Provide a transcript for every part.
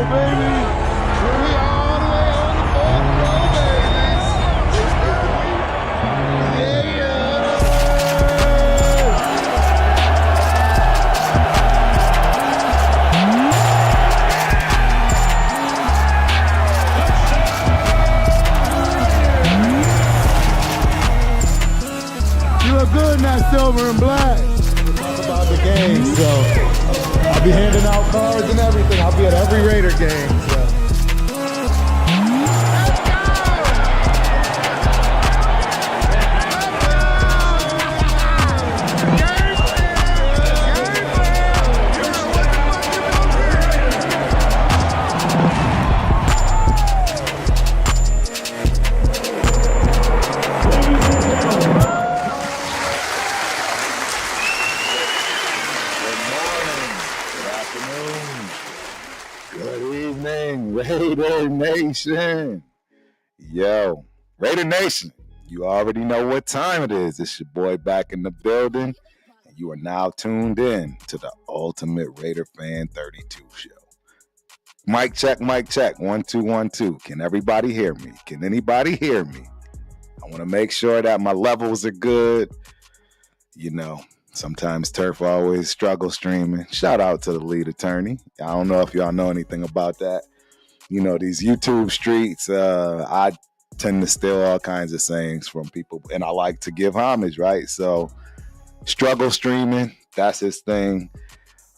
baby. We all the way on the fourth row, baby. Yeah. You look good in that silver and black. Talk about the game, so I'll be handing out cards and everything. I'll be at every Raider game. So. Raider Nation. Yo, Raider Nation, you already know what time it is. It's your boy back in the building, and you are now tuned in to the Ultimate Raider Fan 32 show. Mic check, 1 2 1 2. Can everybody hear me? Can anybody hear me? I want to make sure that my levels are good. You know, sometimes Turf always struggle streaming. Shout out to the lead attorney. I don't know if y'all know anything about that. You know, these YouTube streets, I tend to steal all kinds of sayings from people, and I like to give homage, right? So, struggle streaming, that's his thing.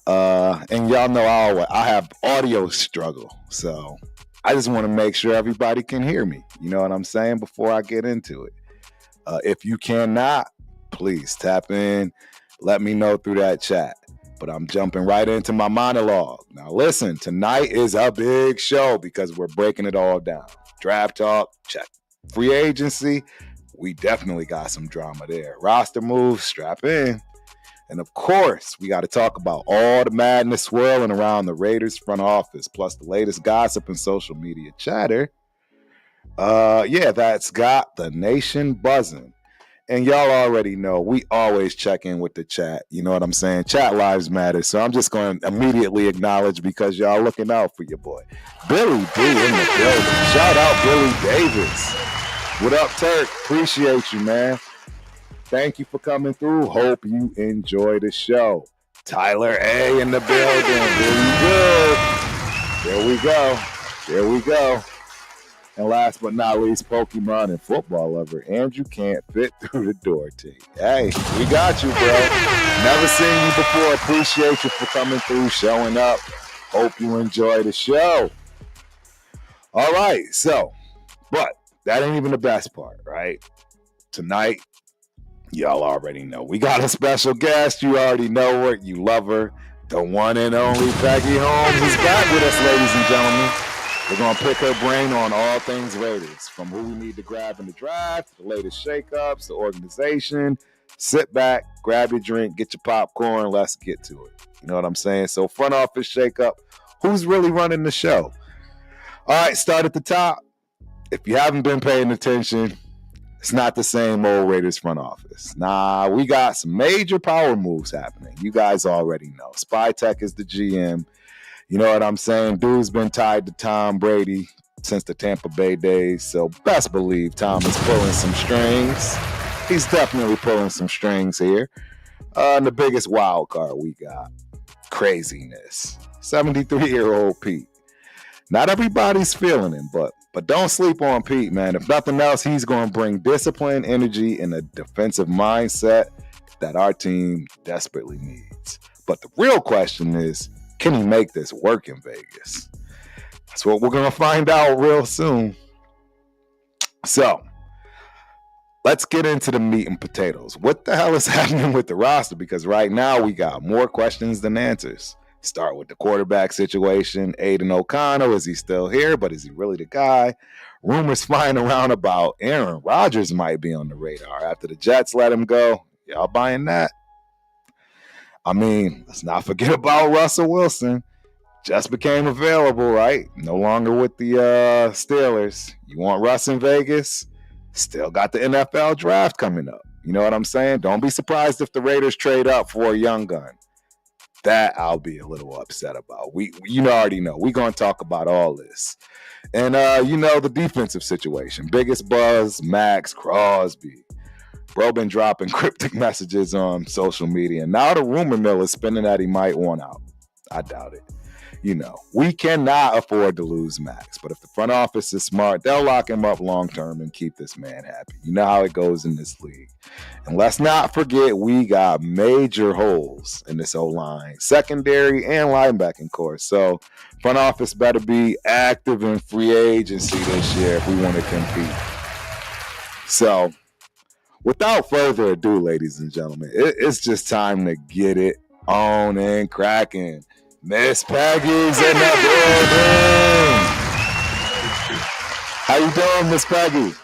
And y'all know I have audio struggle, so I just want to make sure everybody can hear me. You know what I'm saying? Before I get into it. If you cannot, please tap in. Let me know through that chat. But I'm jumping right into my monologue. Now listen, tonight is a big show because we're breaking it all down. Draft talk, check. Free agency, we definitely got some drama there. Roster moves, strap in. And of course, we got to talk about all the madness swirling around the Raiders front office, plus the latest gossip and social media chatter. That's got the nation buzzing. And y'all already know, we always check in with the chat. You know what I'm saying? Chat lives matter. So I'm just going to immediately acknowledge because y'all looking out for your boy. Billy D in the building. Shout out Billy Davis. What up, Turk? Appreciate you, man. Thank you for coming through. Hope you enjoy the show. Tyler A in the building. There we go. And last but not least, Pokemon and football lover, Andrew can't fit through the door, T. Hey, we got you, bro. Never seen you before. Appreciate you for coming through, showing up. Hope you enjoy the show. All right, but that ain't even the best part, right? Tonight, y'all already know. We got a special guest. You already know her. You love her. The one and only Peggy Holmes is back with us, ladies and gentlemen. We're going to pick her brain on all things Raiders, from who we need to grab in the draft, the latest shakeups, the organization. Sit back, grab your drink, get your popcorn, let's get to it. You know what I'm saying? So front office shakeup, who's really running the show? All right, start at the top. If you haven't been paying attention, it's not the same old Raiders front office. Nah, we got some major power moves happening. You guys already know. Spytech is the GM. You know what I'm saying? Dude's been tied to Tom Brady since the Tampa Bay days, so best believe Tom is pulling some strings. He's definitely pulling some strings here. And the biggest wild card we got, craziness. 73-year-old Pete. Not everybody's feeling him, but don't sleep on Pete, man. If nothing else, he's going to bring discipline, energy, and a defensive mindset that our team desperately needs. But the real question is, can he make this work in Vegas? That's what we're going to find out real soon. So, let's get into the meat and potatoes. What the hell is happening with the roster? Because right now we got more questions than answers. Start with the quarterback situation. Aiden O'Connell, is he still here? But is he really the guy? Rumors flying around about Aaron Rodgers might be on the radar after the Jets let him go. Y'all buying that? I mean, let's not forget about Russell Wilson. Just became available, right? No longer with the Steelers. You want Russ in Vegas? Still got the NFL draft coming up. You know what I'm saying? Don't be surprised if the Raiders trade up for a young gun. That I'll be a little upset about. You already know. We're going to talk about all this. And, the defensive situation. Biggest buzz, Max Crosby. Bro been dropping cryptic messages on social media. Now the rumor mill is spinning that he might want out. I doubt it. We cannot afford to lose Max. But if the front office is smart, they'll lock him up long term and keep this man happy. You know how it goes in this league. And let's not forget, we got major holes in this O-line, secondary and linebacking core. So front office better be active in free agency this year if we want to compete. So without further ado, ladies and gentlemen, it's just time to get it on and cracking. Miss Peggy's in the building. How you doing, Miss Peggy?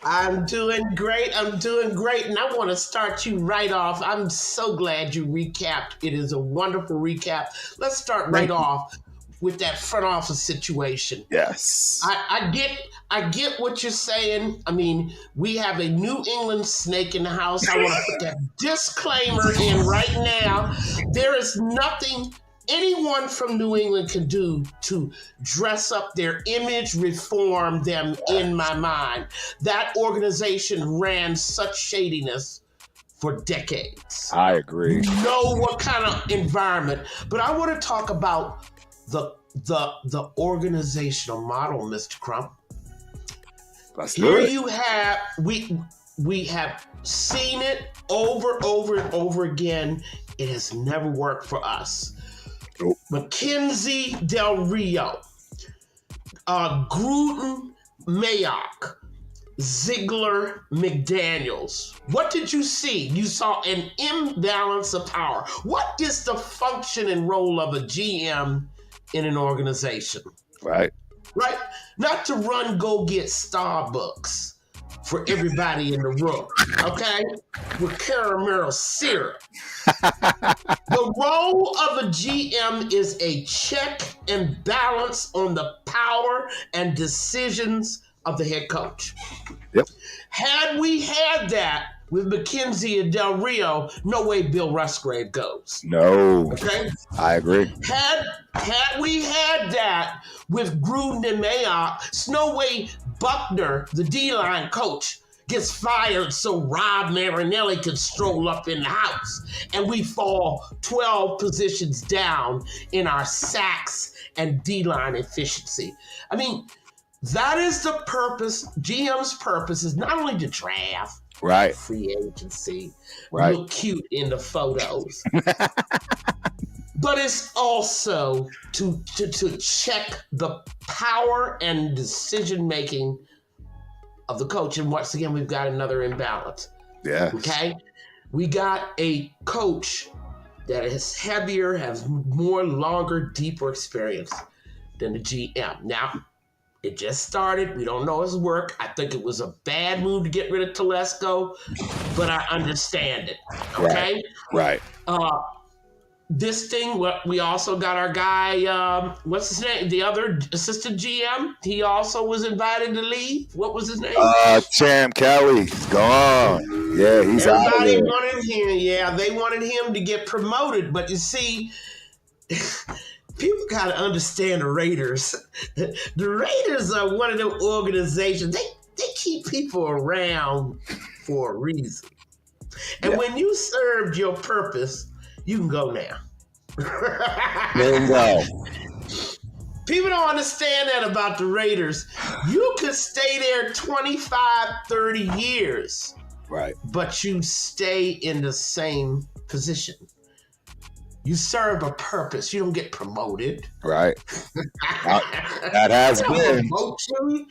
I'm doing great. And I want to start you right off. I'm so glad you recapped. It is a wonderful recap. Let's start right off with that front office situation. Yes. I get what you're saying. I mean, we have a New England snake in the house. I want to put that disclaimer in right now. There is nothing anyone from New England can do to dress up their image, reform them in my mind. That organization ran such shadiness for decades. I agree. You know what kind of environment. But I want to talk about the organizational model, Mr. Crump. Here you have we have seen it over and over again. It has never worked for us. Nope. Mackenzie Del Rio, Gruden, Mayock, Ziegler, McDaniels. What did you see? You saw an imbalance of power. What is the function and role of a GM in an organization? Right. Not to run, go get Starbucks for everybody in the room, okay? With caramel syrup. The role of a GM is a check and balance on the power and decisions of the head coach. Yep. Had we had that with McKenzie and Del Rio, no way Bill Musgrave goes. No. Okay? I agree. Had we had that with Gruden and Mayock, it's no way Buckner, the D-line coach, gets fired so Rob Marinelli can stroll up in the house and we fall 12 positions down in our sacks and D-line efficiency. I mean, that is the purpose. GM's purpose is not only to draft, right, free agency, right, look cute in the photos, but it's also to check the power and decision making of the coach. And once again, we've got another imbalance. Yeah. Okay. We got a coach that is heavier, has more longer, deeper experience than the GM. Now, it just started. We don't know his work. I think it was a bad move to get rid of Telesco, but I understand it. Okay. Right. This thing, we also got our guy, what's his name? The other assistant GM. He also was invited to leave. What was his name? Champ Kelly. He's gone. Yeah, he's out of there. Everybody wanted him. Yeah, they wanted him to get promoted. But you see, people got to understand the Raiders. The Raiders are one of them organizations. They keep people around for a reason. And when you served your purpose, you can go now. Bingo. People don't understand that about the Raiders. You could stay there 25, 30 years. Right. But you stay in the same position. You serve a purpose. You don't get promoted. Right. That has been.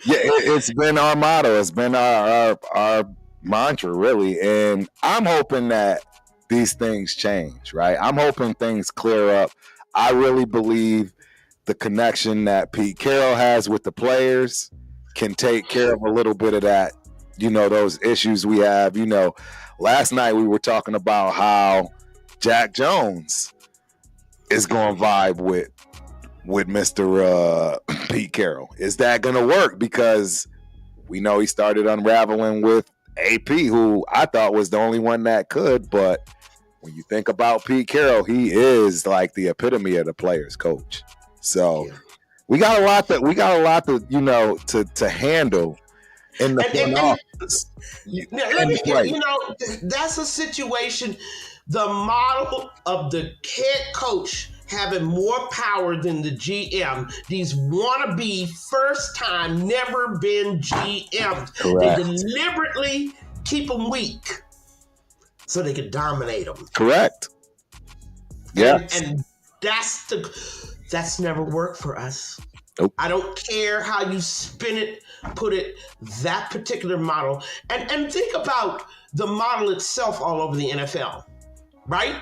Yeah, it's been our motto. It's been our mantra, really. And I'm hoping that these things change, right? I'm hoping things clear up. I really believe the connection that Pete Carroll has with the players can take care of a little bit of that, those issues we have. Last night we were talking about how Jack Jones is going to vibe with Mr. Pete Carroll. Is that going to work? Because we know he started unraveling with AP, who I thought was the only one that could, but when you think about Pete Carroll, he is like the epitome of the players coach. So Yeah. we got a lot that to handle in the front office. Let me, that's a situation. The model of the head coach having more power than the GM. These wannabe first time, never been GMs. Correct. They deliberately keep them weak so they can dominate them. Correct. Yeah. And that's never worked for us. Nope. I don't care how you spin it, put it, that particular model. And think about the model itself all over the NFL, right?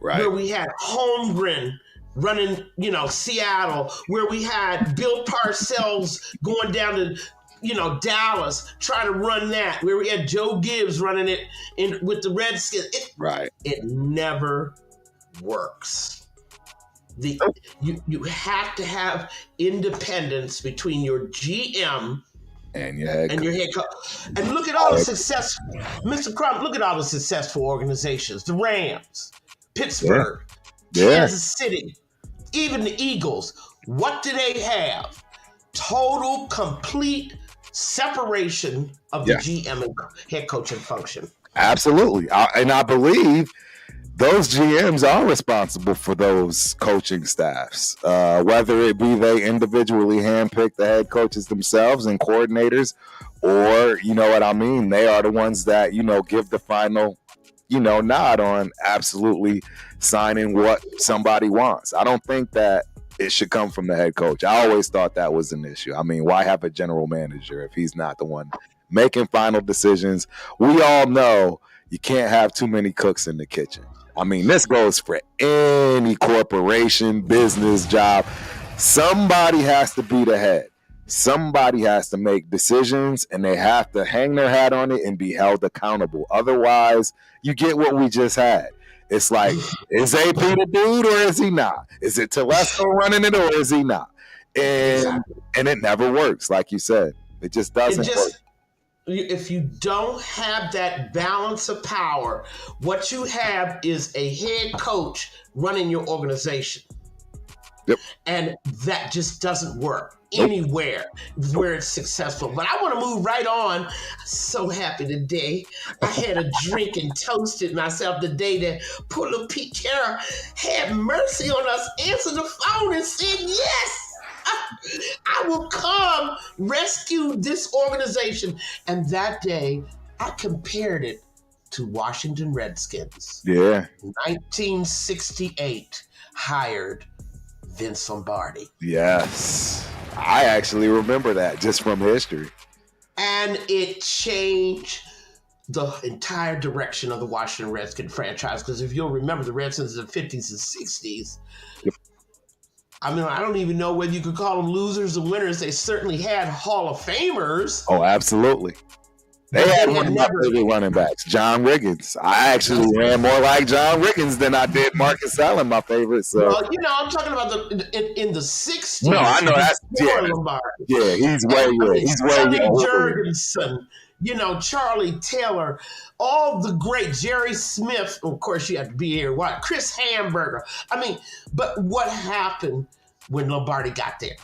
Right. Where we had Holmgren running, Seattle, where we had Bill Parcells going down to, Dallas, trying to run that, where we had Joe Gibbs running it with the Redskins. It never works. You have to have independence between your GM and your head coach. And look at all the success, Mr. Crump, look at all the successful organizations. The Rams, Pittsburgh, Kansas City, even the Eagles. What do they have? Total, complete separation of the GM and head coaching function. Absolutely. And I believe those GMs are responsible for those coaching staffs, whether it be they individually handpick the head coaches themselves and coordinators, or, they are the ones that, give the final, nod on absolutely signing what somebody wants. I don't think that it should come from the head coach. I always thought that was an issue. I mean, why have a general manager if he's not the one making final decisions? We all know you can't have too many cooks in the kitchen. I mean, this goes for any corporation, business, job. Somebody has to be the head. Somebody has to make decisions, and they have to hang their hat on it and be held accountable. Otherwise, you get what we just had. It's like, is AP the dude or is he not? Is it Telesco running it or is he not? And it never works, like you said. It just doesn't work. If you don't have that balance of power, what you have is a head coach running your organization. Yep. And that just doesn't work anywhere where it's successful. But I want to move right on. So happy today. I had a drink and toasted myself the day that poor little Pete Carroll had mercy on us, answered the phone and said, yes, I will come rescue this organization. And that day, I compared it to Washington Redskins. Yeah. 1968 hired Vince Lombardi. Yes. I actually remember that just from history. And it changed the entire direction of the Washington Redskins franchise. Because if you'll remember, the Redskins in the 50s and 60s, yep. I mean, I don't even know whether you could call them losers or winners. They certainly had Hall of Famers. Oh, absolutely. They had one of my favorite running backs, John Riggins. I actually ran more like John Riggins than I did Marcus Allen, my favorite. So, well, I'm talking about in the 60s. No, I know that's Lombardi. Yeah, he's way Jurgensen, Charlie Taylor, all the great Jerry Smith. Of course, you have to be here. What? Chris Hamburger. I mean, but what happened when Lombardi got there?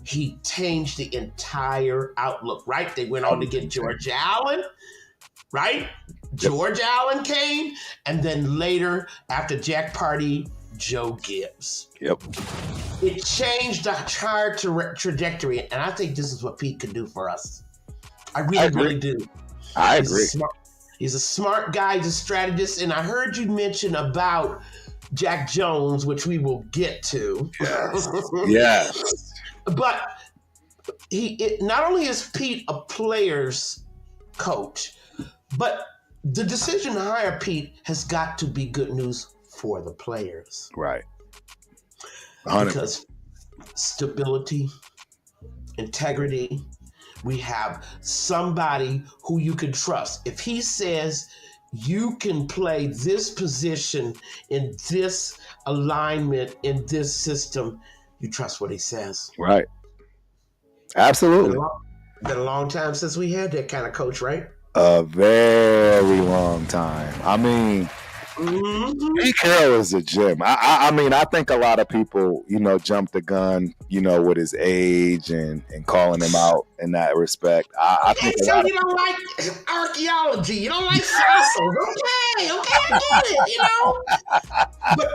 He changed the entire outlook, right? They went on to get George Allen, right? George Allen came, and then later, after Jack Party, Joe Gibbs. Yep. It changed the entire trajectory, and I think this is what Pete can do for us. I really do. I agree. He's a smart guy, he's a strategist, and I heard you mention about Jack Jones, which we will get to. Yes. Yes. But not only is Pete a player's coach, but the decision to hire Pete has got to be good news for the players. Right. 100%. Because stability, integrity, we have somebody who you can trust. If he says you can play this position in this alignment, in this system, you trust what he says. Right. Absolutely. Been a long time since we had that kind of coach, right? A very long time. I mean, Mm-hmm. Pete Carroll is a gem. I mean, I think a lot of people, jump the gun, with his age and calling him out in that respect. I Okay, think a so lot you of don't like archaeology. You don't like fossils. Okay, I get it, But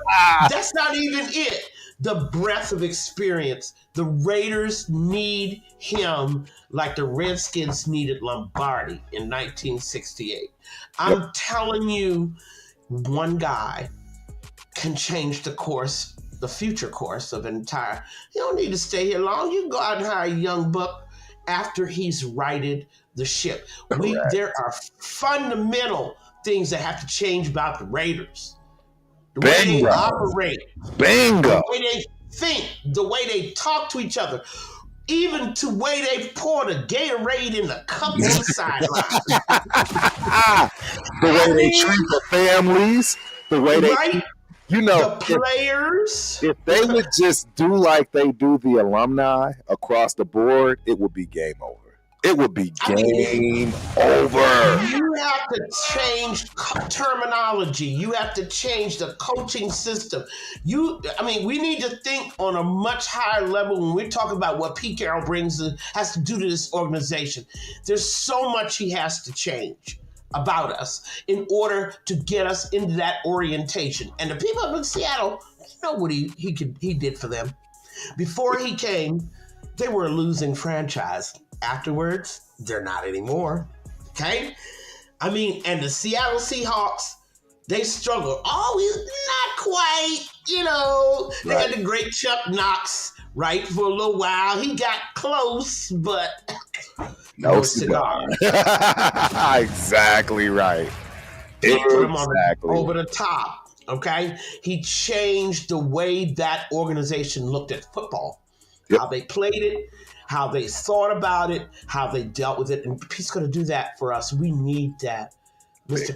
that's not even it. The breadth of experience. The Raiders need him like the Redskins needed Lombardi in 1968. Yep. I'm telling you, one guy can change the future course of an entire. You don't need to stay here long. You can go out and hire a young buck after he's righted the ship. Correct. There are fundamental things that have to change about the Raiders. The way they Bingo. operate, Bingo. the way they think, the way they talk to each other, even to the way they pour the Gatorade in the cup on the sideline. The way they treat the families, the way they, right? The players. If they would just do like they do the alumni across the board, it would be game over. It would be game over. You have to change terminology. You have to change the coaching system. We need to think on a much higher level when we're talking about what Pete Carroll has to do to this organization. There's so much he has to change about us in order to get us into that orientation. And the people in Seattle, you know what he did for them. Before he came, they were a losing franchise. Afterwards, they're not anymore. Okay? And the Seattle Seahawks, they struggled. Not quite, They had the great Chuck Knox, right, for a little while. He got close, but no cigar. Exactly right. He put him over the top, okay? He changed the way that organization looked at football, how they played it, how they thought about it, how they dealt with it. And Pete's going to do that for us. We need that. Mr.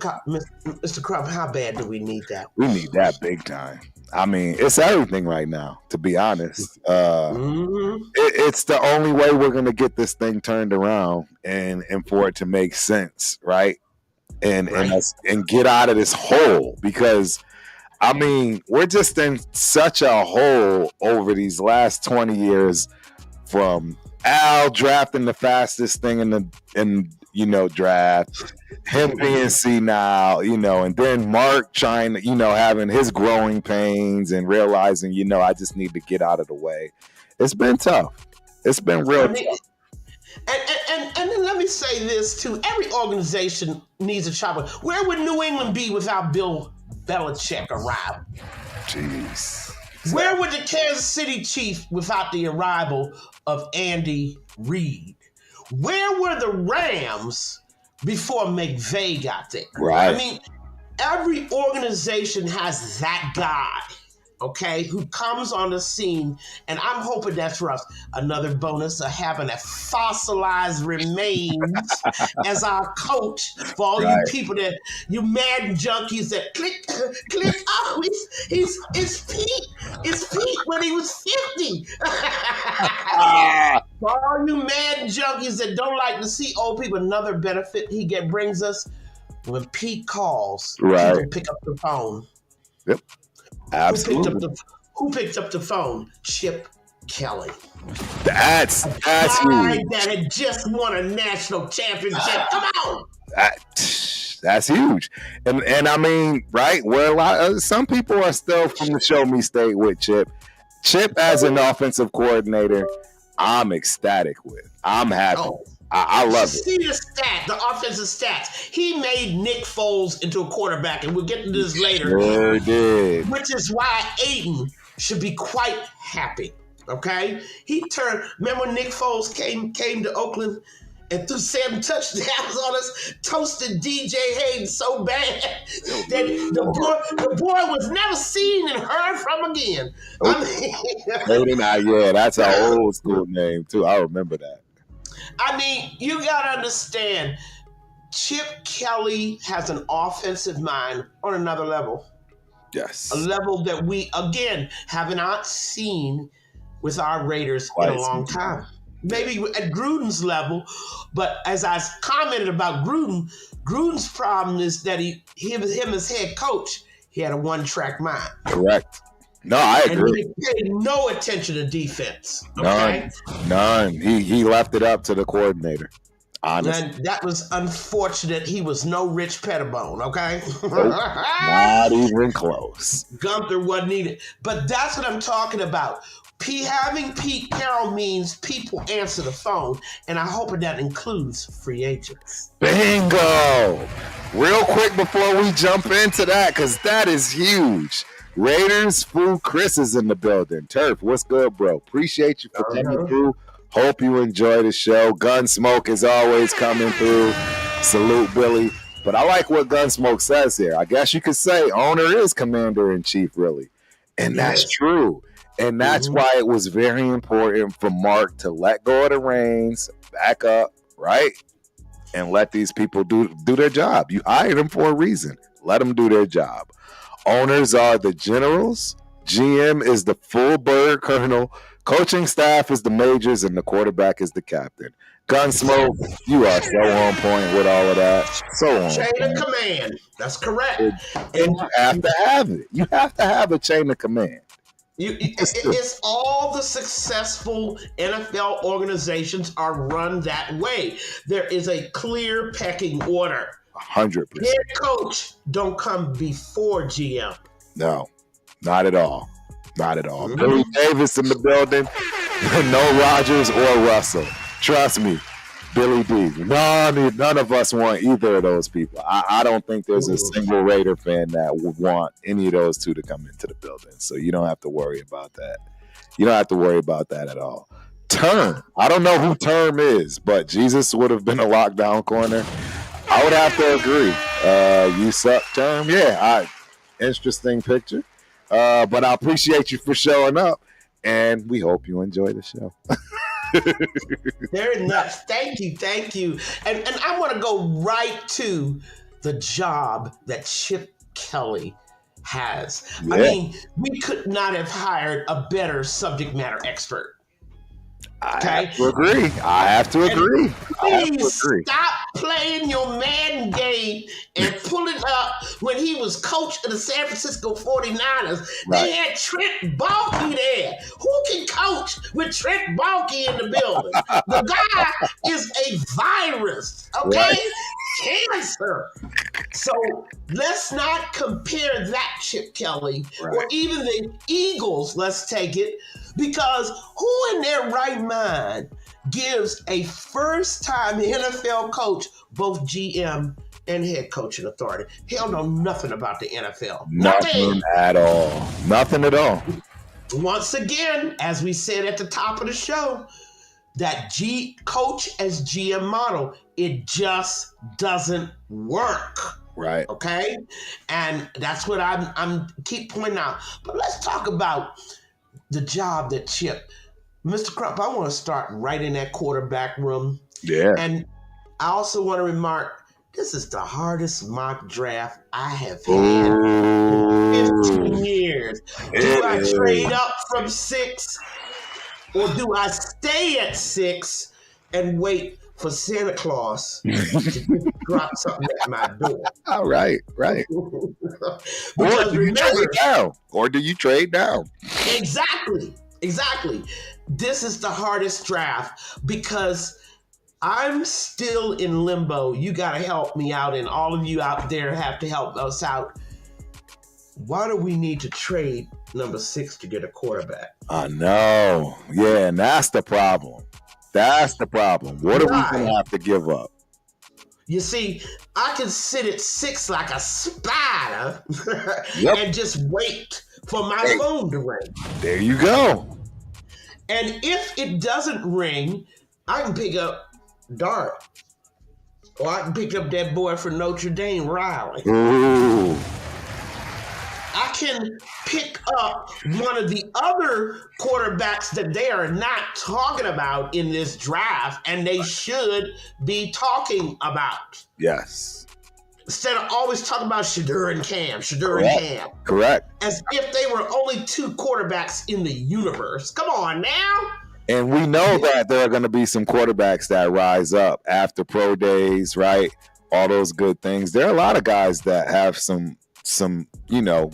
Crump, how bad do we need that? We need that big time. It's everything right now, to be honest. It's the only way we're going to get this thing turned around and for it to make sense, right? And get out of this hole, because we're just in such a hole over these last 20 years, from Al drafting the fastest thing in draft, him being senile, and then Mark trying to, having his growing pains and realizing, I just need to get out of the way. It's been tough. It's been real tough. And then let me say this too. Every organization needs a chopper. Where would New England be without Bill Belichick arrival? Jeez. Where would the Kansas City Chiefs without the arrival of Andy Reid? Where were the Rams before McVay got there? Right. Every organization has that guy, okay, who comes on the scene, and I'm hoping that's for us. Another bonus of having a fossilized remains as our coach for all you people you Madden junkies that click. Oh, it's Pete. It's Pete when he was 50. For all you Madden junkies that don't like to see old people, another benefit he brings us, when Pete calls, people pick up the phone. Yep. Absolutely. Who picked up the phone? Chip Kelly. That's huge. That had just won a national championship. Come on. That's huge. And right, where some people are still from the Show Me State with Chip. Chip as an offensive coordinator, I'm ecstatic with. I'm happy. I love it. See the offensive stats. He made Nick Foles into a quarterback, and we'll get to this later. Sure did. Which is why Aiden should be quite happy. Okay? Remember when Nick Foles came to Oakland and threw 7 touchdowns on us, toasted DJ Hayden so bad that the boy was never seen and heard from again. Hayden, that's an old school name too. I remember that. You got to understand, Chip Kelly has an offensive mind on another level. Yes. A level that we, again, have not seen with our Raiders in a long time. Maybe at Gruden's level, but as I commented about Gruden's problem is that him as head coach, He had a one-track mind. Correct. No, I And agree. he paid no attention to defense. Okay? None. He left it up to the coordinator. Honestly. And that was unfortunate. He was no Rich Pettibone, okay? Nope. Not even close. Gunther wasn't needed. But that's what I'm talking about. Having Pete Carroll means people answer the phone, and I hope that includes free agents. Bingo! Real quick before we jump into that, because that is huge. Raiders fool Chris is in the building. Turf, what's good, bro? Appreciate you for coming through. Hope you enjoy the show. Gunsmoke is always coming through. Salute, Billy. But I like what Gunsmoke says here. I guess you could say owner is commander-in-chief, really. And that's true. And that's why it was very important for Mark to let go of the reins, back up, right? And let these people do their job. You hired them for a reason. Let them do their job. Owners are the generals. GM is the full bird colonel. Coaching staff is the majors, and the quarterback is the captain. Gunsmoke, you are so on point with all of that. So on Chain point. of command. That's correct. And you have to have it. You have to have a chain of command. It's all the successful NFL organizations are run that way. There is a clear pecking order. 100%. Head coach don't come before GM. No, not at all. Not at all. Billy Davis in the building. No Rodgers or Russell. Trust me, Billy D. None of us want either of those people. I don't think there's a single Raider fan that would want any of those two to come into the building. So you don't have to worry about that. You don't have to worry about that at all. Term. I don't know who Term is, but Jesus would have been a lockdown corner. I would have to agree. You suck, Term. Yeah, interesting picture. But I appreciate you for showing up, and we hope you enjoy the show. Very nice. Thank you. And I want to go right to the job that Chip Kelly has. Yeah. I mean, we could not have hired a better subject matter expert. Okay? I have to agree. Please stop playing your man game and pulling up when he was coach of the San Francisco 49ers. They had Trent Baalke there. Who can coach with Trent Baalke in the building? The guy is a virus, okay? Right. Cancer. So let's not compare that Chip Kelly or even the Eagles, let's take it, because who in their right mind gives a first-time NFL coach both GM and head coaching authority? He'll know nothing about the NFL. Nothing at all. Nothing at all. Once again, as we said at the top of the show, that coach as GM model, it just doesn't work. Right. Okay? And that's what I'm keep pointing out. But let's talk about the job that Chip. Mr. Crump, I want to start right in that quarterback room. Yeah. And I also want to remark, this is the hardest mock draft I have had in 15 years. Do I trade up from 6 or do I stay at 6 and wait for Santa Claus to drop something at my door? All right. Because or do you trade down? Exactly. This is the hardest draft because I'm still in limbo. You got to help me out, and all of you out there have to help us out. Why do we need to trade number 6 to get a quarterback? I know. Yeah, and that's the problem. What are we going to have to give up? You see, I can sit at 6 like a spider and just wait for my phone to ring. There you go. And if it doesn't ring, I can pick up Dart. Or I can pick up that boy from Notre Dame, Riley. Ooh. I can pick up one of the other quarterbacks that they are not talking about in this draft, and they should be talking about. Yes. Instead of always talking about Shadur and Cam. Correct. As if they were only 2 quarterbacks in the universe. Come on now. And we know that there are going to be some quarterbacks that rise up after pro days, right? All those good things. There are a lot of guys that have some some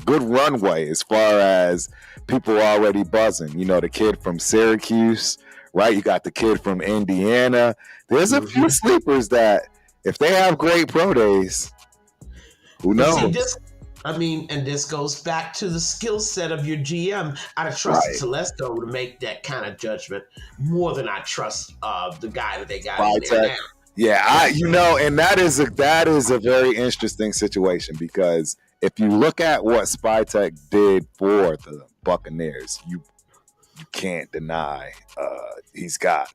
good runway as far as people already buzzing. The kid from Syracuse, right? You got the kid from Indiana. There's a few sleepers that if they have great pro days, who knows? And this goes back to the skill set of your GM. I'd trust Telesco to make that kind of judgment more than I trust the guy that they got in there now. Yeah, and that is a very interesting situation, because if you look at what Spytek did for the Buccaneers, you can't deny he's got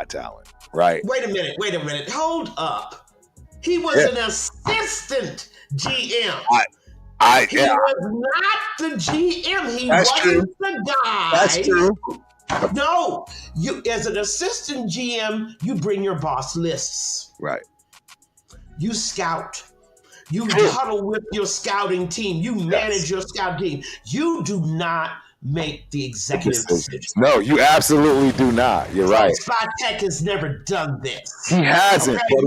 talent, right? Wait a minute. Hold up. He was an assistant GM. He was not the GM. He wasn't the guy. That's true. No, you as an assistant GM, you bring your boss lists. Right. You scout. You huddle with your scouting team. You manage your scout team. You do not make the executive decisions. No, you absolutely do not. You're right. Spytek has never done this. He hasn't, but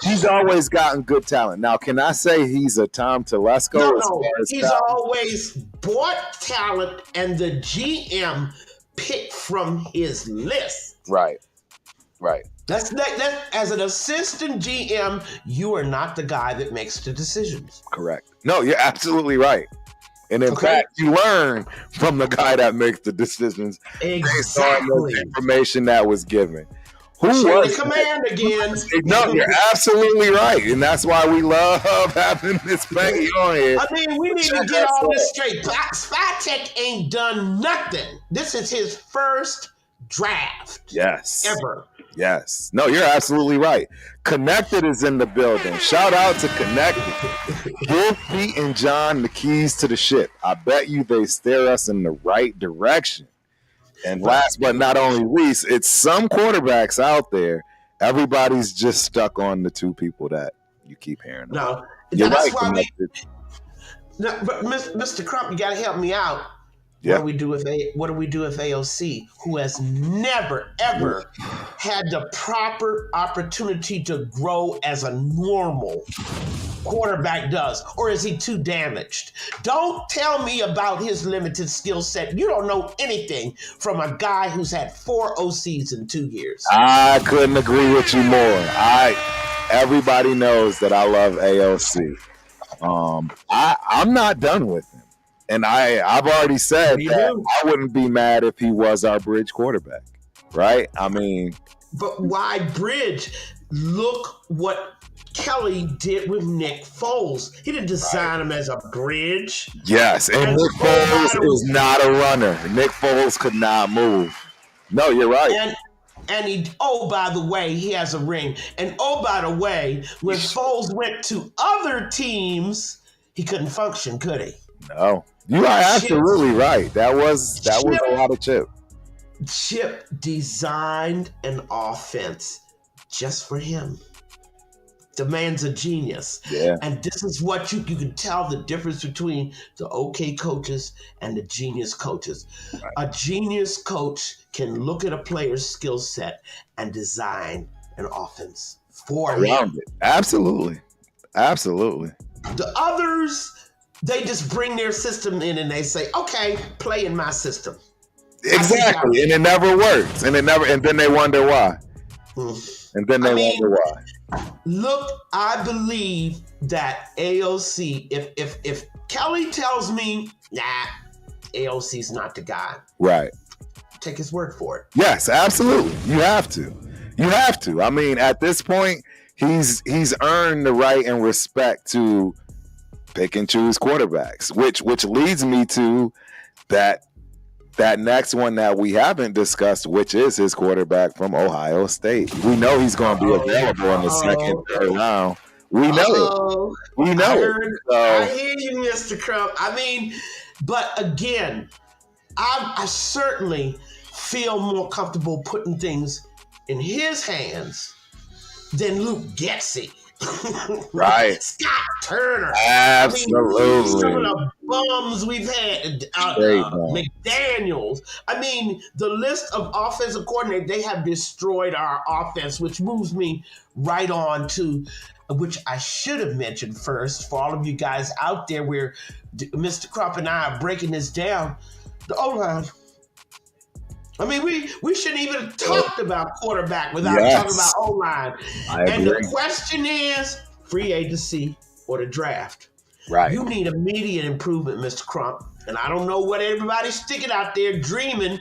he's always gotten good talent. Now, can I say he's a Tom Telesco? No, he's always bought talent, and the GM picked from his list. Right. That's as an assistant GM, you are not the guy that makes the decisions. Correct. No, you're absolutely right. And in fact, you learn from the guy that makes the decisions based on the information that was given. Who was the command again? No, you're absolutely right. And that's why we love having this Peggy on here. I mean, we need to get all this straight. Spytek ain't done nothing. This is his first draft. Yes. Ever. Yes. No, you're absolutely right. Connected is in the building. Shout out to Connected. Give Pete and John the keys to the ship. I bet you they steer us in the right direction. And last but not only least, it's some quarterbacks out there. Everybody's just stuck on the two people that you keep hearing about. No, that's right. But Mr. Crump, you got to help me out. Yeah. What do we do with AOC, who has never ever had the proper opportunity to grow as a normal quarterback does? Or is he too damaged? Don't tell me about his limited skill set. You don't know anything from a guy who's had 4 OCs in 2 years. I couldn't agree with you more. Everybody knows that I love AOC. I'm not done with him. And I've already said that I wouldn't be mad if he was our bridge quarterback, right? I mean... But why bridge? Look what Kelly did with Nick Foles. He didn't design him as a bridge. Yes, and Nick Foles is not a runner. Nick Foles could not move. No, you're right. And by the way, he has a ring. And by the way, when Foles went to other teams, he couldn't function, could he? No. You are absolutely right. That was a lot of Chip. Chip designed an offense just for him. The man's a genius. Yeah. And this is what you can tell the difference between the okay coaches and the genius coaches. Right. A genius coach can look at a player's skill set and design an offense for him. Absolutely. Absolutely. The others, they just bring their system in and they say, okay, play in my system. Exactly. And it never works. And then they wonder why. And then they wonder why. Look, I believe that AOC, if Kelly tells me, AOC's not the guy. Right. Take his word for it. Yes, absolutely. You have to. I mean, at this point, he's earned the right and respect to pick and choose quarterbacks, which leads me to that next one that we haven't discussed, which is his quarterback from Ohio State. We know he's going to be available in the second, third round. We know it. I hear you, Mr. Crump. I mean, but again, I certainly feel more comfortable putting things in his hands than Luke Getsy. Right. Scott Turner. Absolutely. I mean, some of the bums we've had. McDaniels. I mean, the list of offensive coordinators, they have destroyed our offense, which moves me right on to which I should have mentioned first for all of you guys out there where Mr. Crump and I are breaking this down. The O-line. I mean, we shouldn't even have talked about quarterback without talking about O-line. And the question is free agency or the draft. Right. You need immediate improvement, Mr. Crump. And I don't know what everybody's sticking out there dreaming.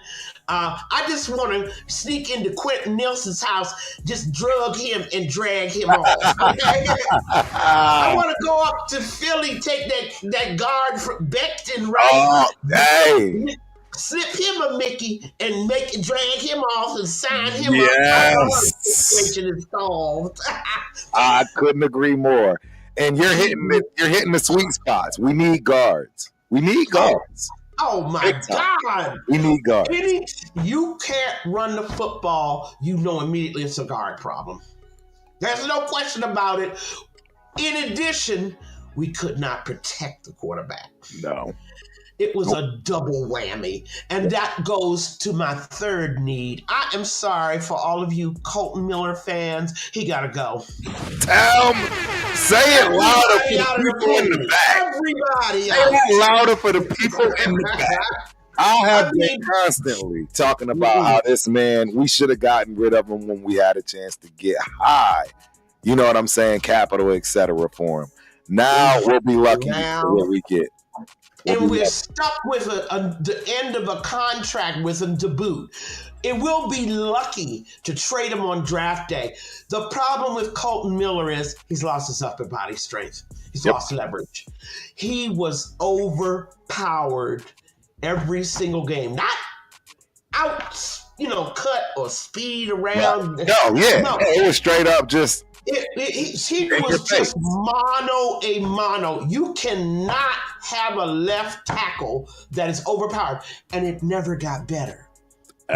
I just want to sneak into Quentin Nelson's house, just drug him and drag him off. Okay? I want to go up to Philly, take that guard from Becton, right? Hey. Slip him a Mickey and drag him off and sign him up. Yes. Situation is solved. I couldn't agree more. And you're hitting the sweet spots. We need guards. Oh my God. We need guards. You can't run the football, you know immediately it's a guard problem. There's no question about it. In addition, we could not protect the quarterback. No. It was a double whammy. And that goes to my third need. I am sorry for all of you Colton Miller fans. He got to go. Say it louder for the people in the back. Everybody. Say it louder for the people in the back. I have been constantly talking about how this man, we should have gotten rid of him when we had a chance to get high. You know what I'm saying? Capital, etc. for him. Now we'll be lucky for what we get. And we're stuck with the end of a contract with him to boot. It will be lucky to trade him on draft day. The problem with Colton Miller is he's lost his upper body strength. He's lost leverage. He was overpowered every single game. Not out, cut or speed around. No. It was straight up just. He was just mano a mano. You cannot have a left tackle that is overpowered, and it never got better.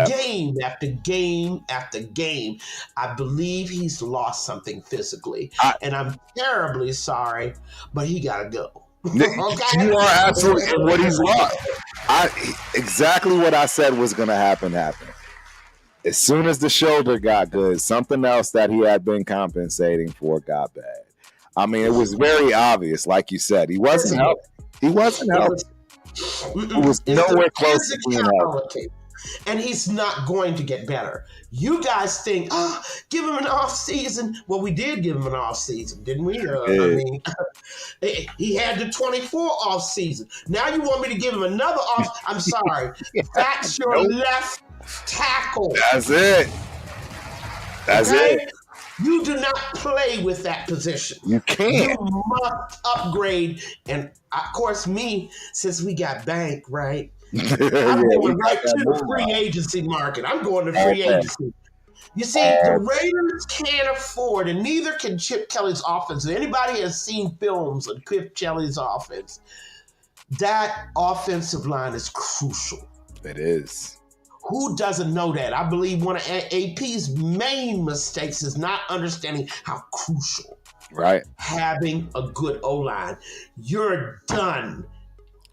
Game after game after game. I believe he's lost something physically, and I'm terribly sorry, but he got to go. Okay? You are absolutely what he's lost. Exactly what I said was going to happen. As soon as the shoulder got good, something else that he had been compensating for got bad. I mean, it was very obvious, like you said. He wasn't healthy. He wasn't healthy. It was nowhere close to being healthy. And he's not going to get better. You guys think, give him an off season. Well, we did give him an off season, didn't we? I mean, he had the 24 off season. Now you want me to give him another off? I'm sorry. That's your left tackle. That's it. You do not play with that position. You can't. You must upgrade. And of course, since we got bank, right? I'm going right to the free agency market. I'm going to free agency. You see, the Raiders can't afford, and neither can Chip Kelly's offense. If anybody has seen films of Chip Kelly's offense, that offensive line is crucial. It is. Who doesn't know that? I believe one of AP's main mistakes is not understanding how crucial having a good O-line. You're done.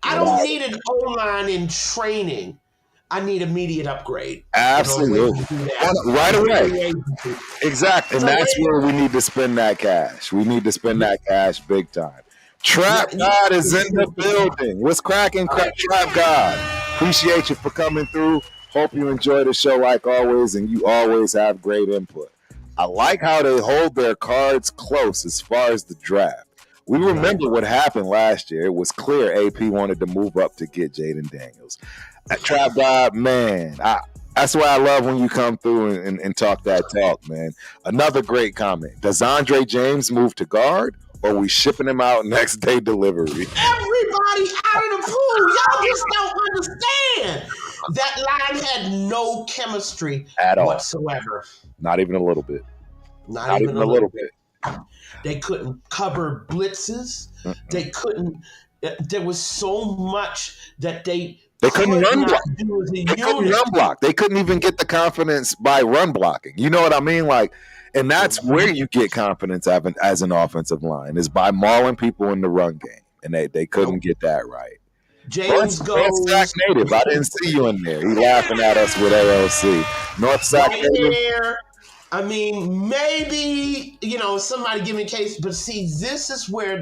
I don't need an O-line in training. I need immediate upgrade. Absolutely. Right away. Exactly. And that's where we need to spend that cash. We need to spend that cash big time. Trap God is in the building. What's cracking, Trap God? Appreciate you for coming through. Hope you enjoy the show like always, and you always have great input. I like how they hold their cards close as far as the draft. We remember what happened last year. It was clear AP wanted to move up to get Jaden Daniels. Trap God, man, that's why I love when you come through and talk that talk, man. Another great comment. Does Andre James move to guard, or are we shipping him out next day delivery? Everybody out of the pool. Y'all just don't understand. That line had no chemistry at all whatsoever. Not even a little bit. Not even a little bit. They couldn't cover blitzes. They couldn't. There was so much that they couldn't run block. They couldn't run block. They couldn't even get the confidence by run blocking. You know what I mean? And that's where you get confidence as an offensive line, is by mauling people in the run game. And they couldn't get that right. James goes. North native. I didn't see you in there. He laughing at us with AOC. North Sac native. I mean, maybe, somebody give me a case, but see, this is where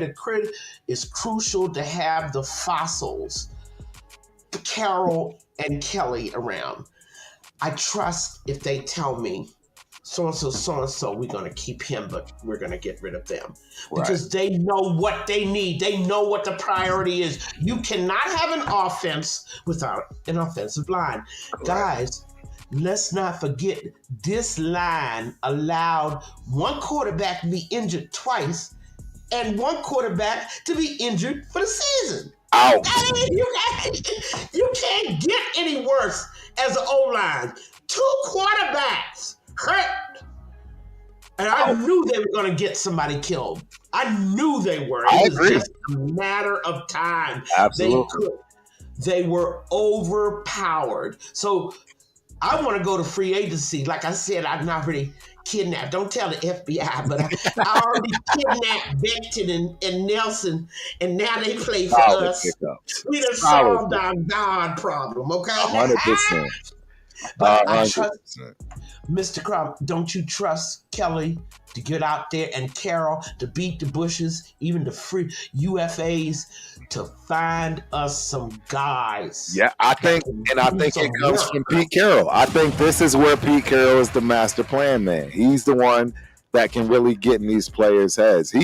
it's crucial to have the fossils, Carol and Kelly, around. I trust if they tell me so-and-so, we're going to keep him, but we're going to get rid of them. Because they know what they need. They know what the priority is. You cannot have an offense without an offensive line. Correct. Guys, let's not forget, this line allowed one quarterback to be injured twice and one quarterback to be injured for the season. Ouch. I mean, you can't get any worse as an O-line. 2 quarterbacks hurt. And I knew they were going to get somebody killed. I knew they were. It was just a matter of time. Absolutely. They were overpowered. So I want to go to free agency. Like I said, I've already kidnapped. Don't tell the FBI, but I already kidnapped Benton and Nelson, and now they play for us. We done solved our God problem, okay? 100%. But I trust, Mr. Crump, don't you trust Kelly to get out there and Carol to beat the Bushes, even the free UFAs, to find us some guys? Yeah, I think it comes from Pete Carroll. I think this is where Pete Carroll is the master plan man. He's the one that can really get in these players' heads.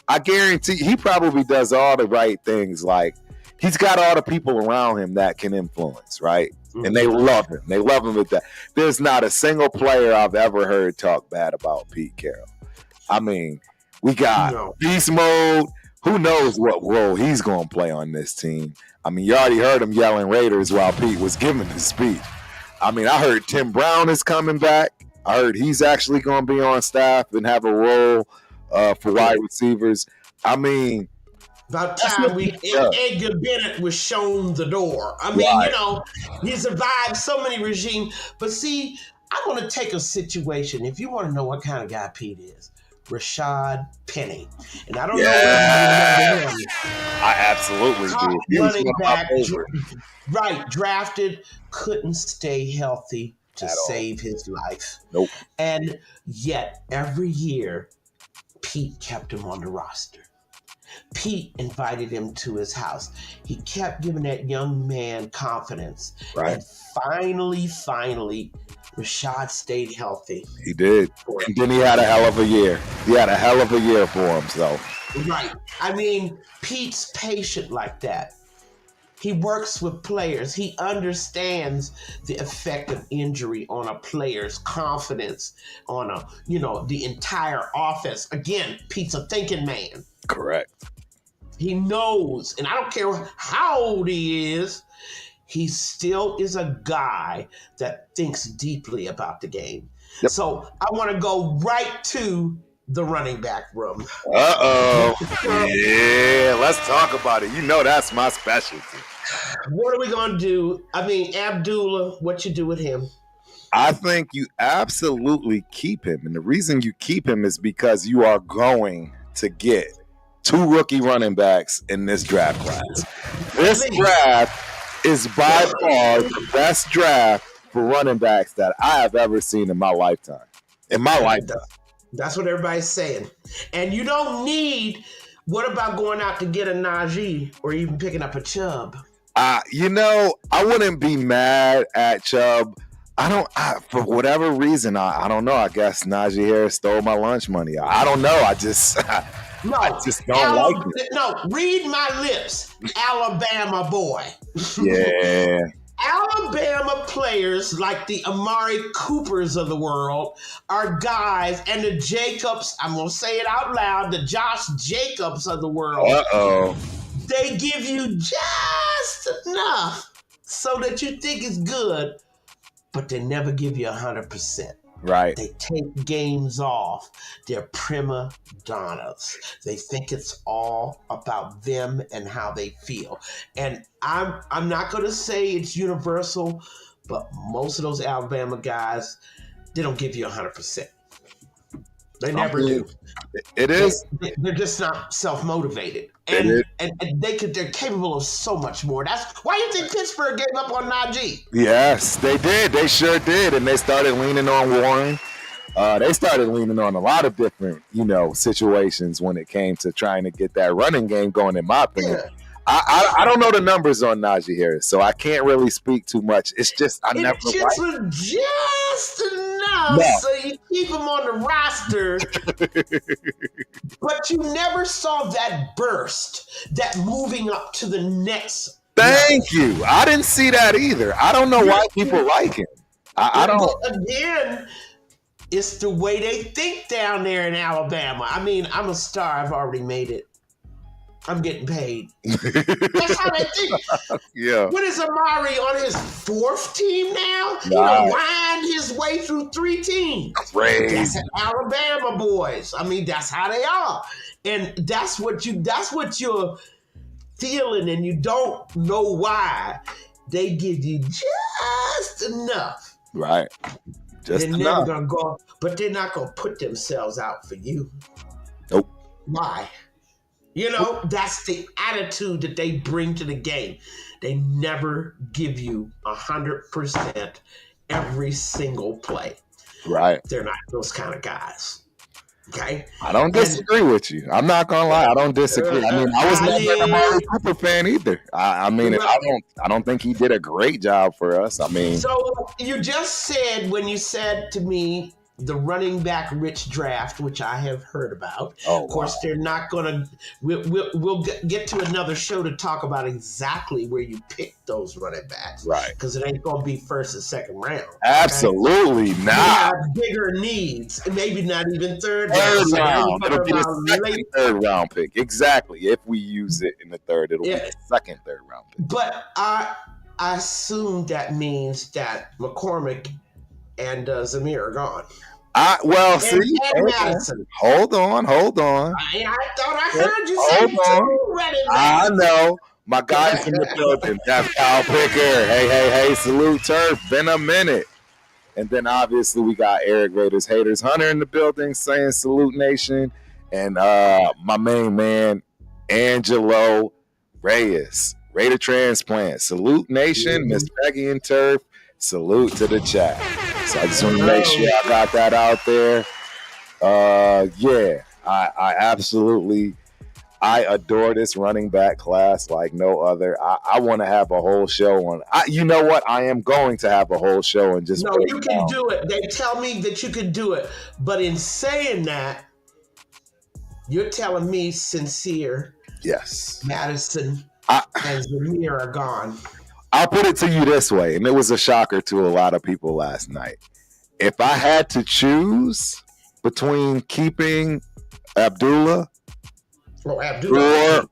I guarantee he probably does all the right things. Like, he's got all the people around him that can influence, right? Mm-hmm. And they love him. They love him with that. There's not a single player I've ever heard talk bad about Pete Carroll. I mean, we got beast mode. Who knows what role he's going to play on this team? I mean, you already heard him yelling Raiders while Pete was giving his speech. I mean, I heard Tim Brown is coming back. I heard he's actually going to be on staff and have a role for wide receivers. I mean, about time Edgar Bennett was shown the door. I mean, he survived so many regimes. But see, I want to take a situation. If you want to know what kind of guy Pete is, Rashad Penny. And I don't know whether you remember him. I absolutely do. Running back, drafted, couldn't stay healthy to save his life. Nope. And yet, every year, Pete kept him on the roster. Pete invited him to his house. He kept giving that young man confidence. Right. And finally, Rashad stayed healthy. He did. And then he had a hell of a year. He had a hell of a year for himself. Right. I mean, Pete's patient like that. He works with players. He understands the effect of injury on a player's confidence, on the entire offense. Again, Pete's a thinking man. Correct. He knows, and I don't care how old he is, he still is a guy that thinks deeply about the game. Yep. So I want to go right to the running back room. Uh-oh. Yeah, let's talk about it. You know that's my specialty. What are we going to do? I mean, Abdullah, what you do with him? I think you absolutely keep him. And the reason you keep him is because you are going to get 2 rookie running backs in this draft class. This draft is by far the best draft for running backs that I have ever seen in my lifetime. That's what everybody's saying. And you don't need, what about going out to get a Najee or even picking up a Chubb? I wouldn't be mad at Chubb. For whatever reason, I don't know. I guess Najee Harris stole my lunch money. I don't know. I just don't like it. No, read my lips, Alabama boy. Yeah. Alabama players like the Amari Coopers of the world are guys, and the Jacobs, I'm going to say it out loud, the Josh Jacobs of the world. Uh-oh. They give you just enough so that you think it's good, but they never give you 100%. Right. They take games off. They're prima donnas. They think it's all about them and how they feel. And I'm not going to say it's universal, but most of those Alabama guys, they don't give you 100%. They never do. It is. They're just not self-motivated. And they're capable of so much more. That's why you think Pittsburgh gave up on Najee. Yes, they did. They sure did. And they started leaning on Warren. They started leaning on a lot of different, situations when it came to trying to get that running game going, in my opinion. Yeah. I don't know the numbers on Najee Harris, so I can't really speak too much. It's just I never It just liked was just enough No. so you keep him on the roster, but you never saw that burst, that moving up to the next. Thank you. I didn't see that either. I don't know why people like him. I don't. But again, it's the way they think down there in Alabama. I mean, I'm a star. I've already made it. I'm getting paid. That's how they think. Yeah. What is Amari on his 4th team now? He Right. done wind his way through 3 teams. Crazy. That's Alabama boys. I mean, that's how they are. And that's what you're feeling, and you don't know why. They give you just enough. Right. Just They're enough. never gonna go, but they're not gonna put themselves out for you. Nope. Why? That's the attitude that they bring to the game. They never give you 100% every single play. Right. They're not those kind of guys. Okay? I don't disagree with you. I'm not gonna lie. I don't disagree. I mean, I was never an Amari Cooper fan either. I mean, I don't think he did a great job for us. I mean, So you just said, when you said to me, the running back rich draft, which I have heard about. Oh, of course, they're not going to. We'll get to another show to talk about exactly where you pick those running backs, right? Because it ain't going to be 1st and 2nd round. Absolutely okay? not. You have bigger needs, maybe not even third round. It'll be the 3rd round pick. Exactly. If we use it in the 3rd, it'll be the 2nd, 3rd round pick. But I assume that means that McCormick and Zamir are gone. Madison. Hold on. I thought I heard you say on. I know. My guys in the building. That's Kyle Picker. Hey. Salute Turf. Been a minute. And then obviously we got Eric Raiders Haters Hunter in the building saying Salute Nation. And my main man, Angelo Reyes. Raider Transplant. Salute Nation. Miss Peggy and Turf. Salute to the chat. So I just want to make sure I got that out there. I absolutely, I adore this running back class like no other. I want to have a whole show on. You know what? I am going to have a whole show and just. No, you can do it. They tell me that you can do it, but in saying that, you're telling me Sincere, yes, Madison, and Zamir are gone. I'll put it to you this way, and it was a shocker to a lot of people last night. If I had to between keeping Abdullah or Kevin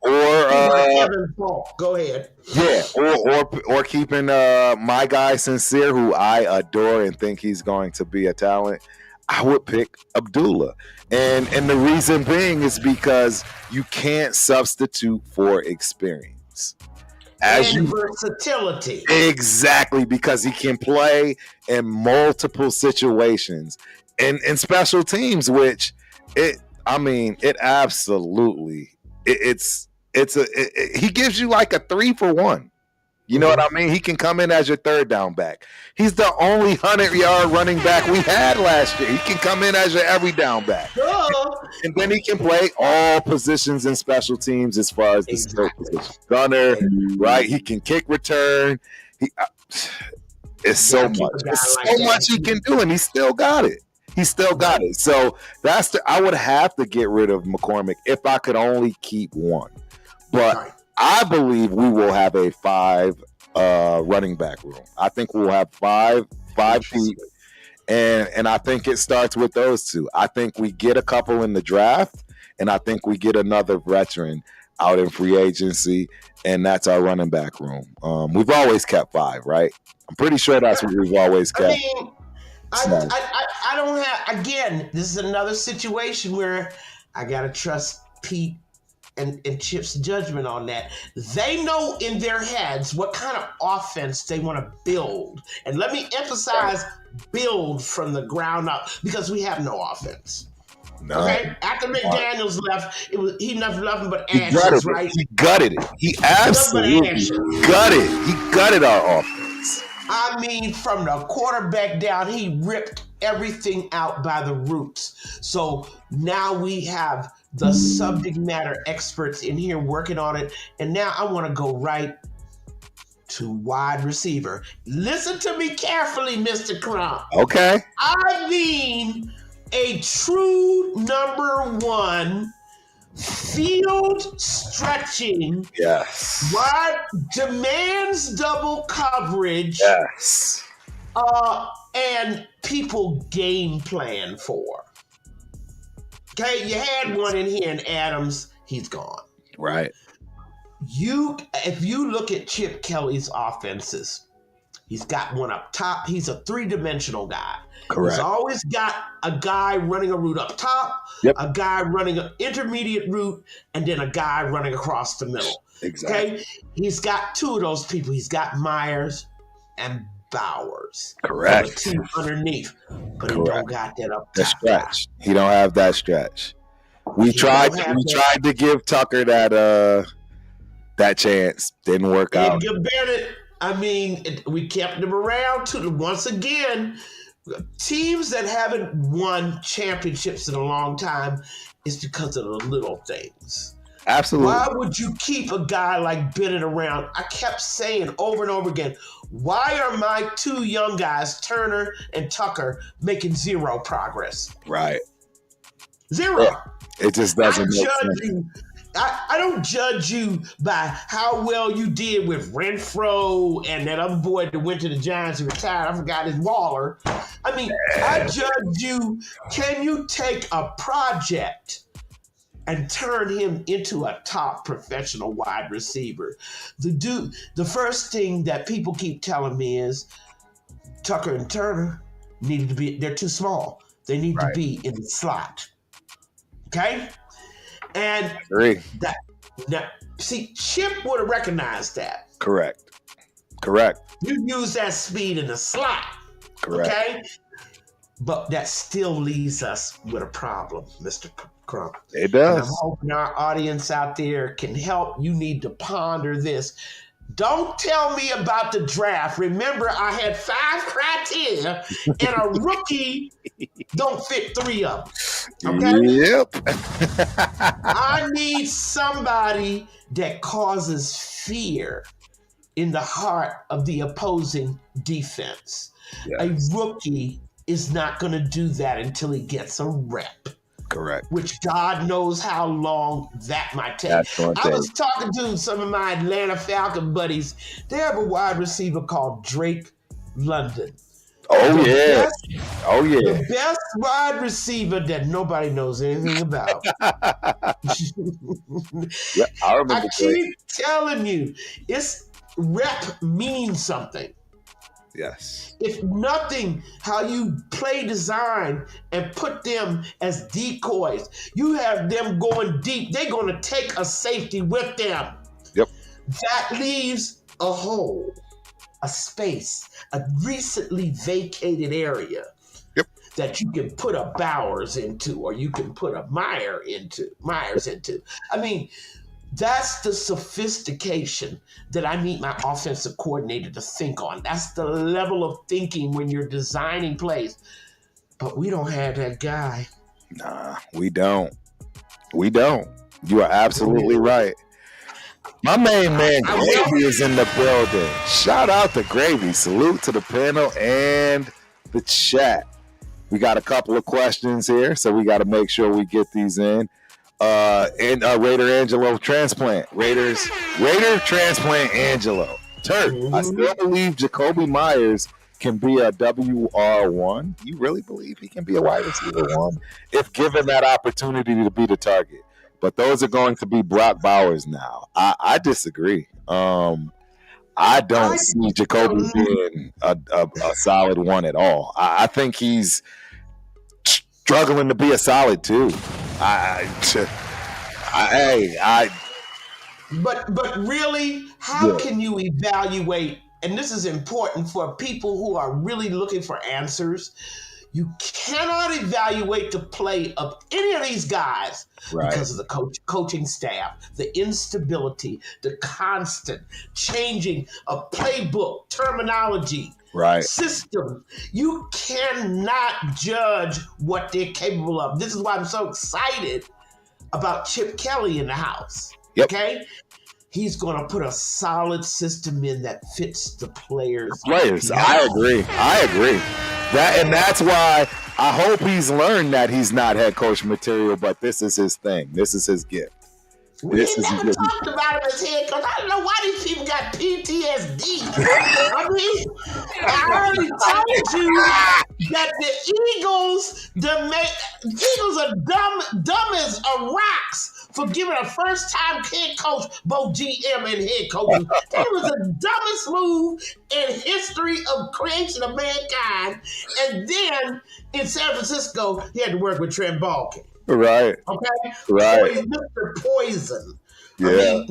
Falk, go ahead. Yeah, or keeping my guy Sincere, who I adore and think he's going to be a talent, I would pick Abdullah. And the reason being is because you can't substitute for experience. Versatility. Exactly, because he can play in multiple situations and in special teams, which he gives you like a 3-for-1. You know what I mean? He can come in as your 3rd down back. He's the only 100-yard running back we had last year. He can come in as your every down back. And then he can play all positions in special teams as far as the skill position. Gunner, right? He can kick return. It's so much. It's so much he can do, and he still got it. So I would have to get rid of McCormick if I could only keep one. But I believe we will have a 5 running back room. I think we'll have five deep, and I think it starts with those two. I think we get a couple in the draft, and I think we get another veteran out in free agency, and that's our running back room. We've always kept 5, right? I'm pretty sure that's what we've always kept. I don't have. Again, this is another situation where I gotta trust Pete and Chip's judgment on that. They know in their heads what kind of offense they want to build. And let me emphasize, build from the ground up, because we have no offense. No. Okay? After McDaniels left, he left nothing but ashes, right? He gutted it. He absolutely gutted our offense. I mean, from the quarterback down, he ripped everything out by the roots. So now we have the subject matter experts in here working on it. And now I want to go right to wide receiver. Listen to me carefully, Mr. Crump. Okay. I mean a true number one field stretching. Yes. What demands double coverage. Yes. And people game plan for. Okay, you had one in here in Adams, he's gone. Right. If you look at Chip Kelly's offenses, he's got one up top. He's a three-dimensional guy. Correct. He's always got a guy running a route up top, a guy running an intermediate route, and then a guy running across the middle. Exactly. Okay? He's got two of those people. He's got Myers and Bowers. Correct. The team underneath. But he don't got that up top. The stretch. He don't have that stretch. We tried to give Tucker that chance. Didn't work out. Give Bennett, I mean, we kept him around too. Once again, teams that haven't won championships in a long time is because of the little things. Absolutely. Why would you keep a guy like Bennett around? I kept saying over and over again, why are my two young guys, Turner and Tucker, making zero progress? Right. Zero. Yeah. It just doesn't make sense. I don't judge you by how well you did with Renfro and that other boy that went to the Giants and retired. I forgot his Waller. I mean, I judge you. Can you take a project and turn him into a top professional wide receiver? The first thing that people keep telling me is Tucker and Turner they're too small. They need to be in the slot. Okay? And Chip would have recognized that. Correct. You use that speed in the slot. Correct. Okay? But that still leaves us with a problem, Mr. Crump. It does. And I'm hoping our audience out there can help. You need to ponder this. Don't tell me about the draft. Remember, I had 5 criteria, and a rookie don't fit 3 of them. Okay? Yep. I need somebody that causes fear in the heart of the opposing defense. Yes. A rookie is not going to do that until he gets a rep. Correct. Which God knows how long that might take. I was talking to some of my Atlanta Falcon buddies. They have a wide receiver called Drake London. The best wide receiver that nobody knows anything about. I remember. I keep telling you, rep means something. Yes. If nothing, how you play design and put them as decoys. You have them going deep. They're going to take a safety with them. Yep. That leaves a hole, a space, a recently vacated area. Yep. That you can put a Bowers into, or you can put a Myers into. I mean, that's the sophistication that I need my offensive coordinator to think on. That's the level of thinking when you're designing plays. But we don't have that guy. Nah, we don't. You are absolutely right. My main man, Gravy, is in the building. Shout out to Gravy. Salute to the panel and the chat. We got a couple of questions here, so we got to make sure we get these in. And Raider Angelo transplant. Raider transplant Angelo. Turk, I still believe Jacoby Myers can be a WR1. You really believe he can be a wide receiver 1? If given that opportunity to be the target. But those are going to be Brock Bowers now. I disagree. I don't see Jacoby being a solid 1 at all. I think he's struggling to be a solid 2. But really, how can you evaluate? And this is important for people who are really looking for answers. You cannot evaluate the play of any of these guys because of the coaching staff, the instability, the constant changing of playbook terminology. Right. system. You cannot judge what they're capable of. This is why I'm so excited about Chip Kelly in the house. Yep. Okay? He's going to put a solid system in that fits the players. I agree. That's why I hope he's learned that he's not head coach material, but this is his thing. This is his gift. We never talked about him as head coach. I don't know why these people got PTSD. I mean, I already told you that the Eagles are dumb as rocks for giving a first-time head coach both GM and head coaching. That was the dumbest move in history of creation of mankind. And then in San Francisco, he had to work with Trent Baalke. Right. Okay? Right. Mr. Poison. Yeah.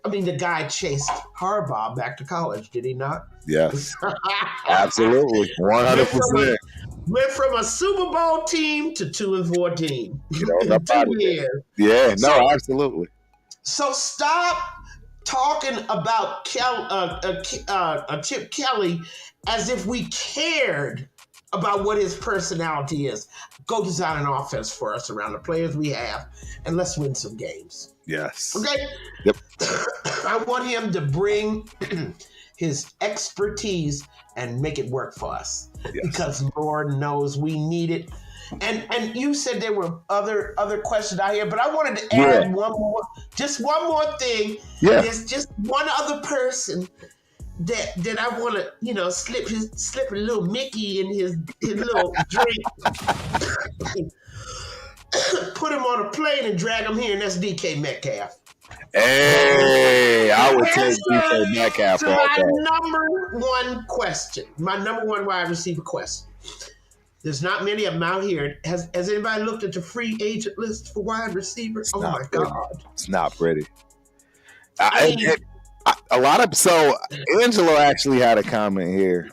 The guy chased Harbaugh back to college, did he not? Yes. Absolutely. 100%. Went from a Super Bowl team to 2-14. In 2 years. Yeah, absolutely. So stop talking about Chip Kelly as if we cared about what his personality is. Go design an offense for us around the players we have, and let's win some games. Yes. Okay? Yep. I want him to bring his expertise and make it work for us. Yes. Because Lord knows we need it. And you said there were other questions out here, but I wanted to add one more thing. Yeah. There's just one other person that I want to, slip a little Mickey in his little drink, put him on a plane and drag him here, and that's DK Metcalf. Hey, I would take DK Metcalf. To my number one wide receiver question. There's not many of them out here. Has anybody looked at the free agent list for wide receivers? God. It's not pretty. Angelo actually had a comment here.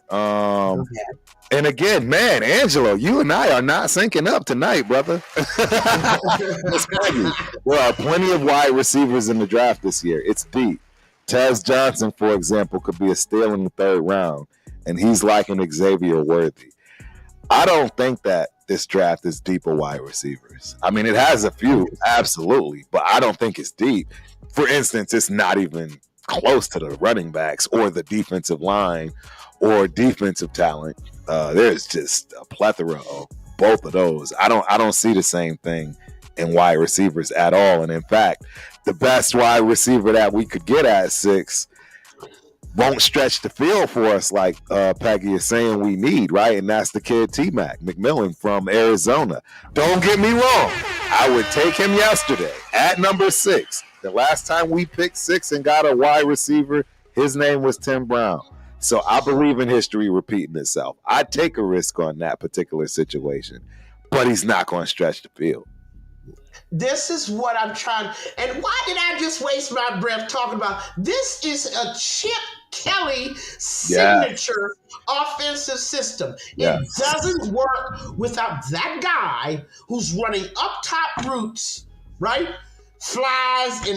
And again, man, Angelo, you and I are not syncing up tonight, brother. There are plenty of wide receivers in the draft this year. It's deep. Tez Johnson, for example, could be a steal in the 3rd round, and he's like an Xavier Worthy. I don't think that this draft is deep of wide receivers. I mean, it has a few, absolutely, but I don't think it's deep. For instance, it's not even close to the running backs or the defensive line or defensive talent. There's just a plethora of both of those. I don't see the same thing in wide receivers at all. And in fact, the best wide receiver that we could get at 6 won't stretch the field for us like Peggy is saying we need, right? And that's the kid T-Mac McMillan from Arizona. Don't get me wrong. I would take him yesterday at number 6. The last time we picked 6 and got a wide receiver, his name was Tim Brown. So I believe in history repeating itself. I'd take a risk on that particular situation, but he's not going to stretch the field. This is what I'm trying. And why did I just waste my breath talking about? This is a Chip Kelly signature offensive system. It doesn't work without that guy who's running up top routes, right? Flies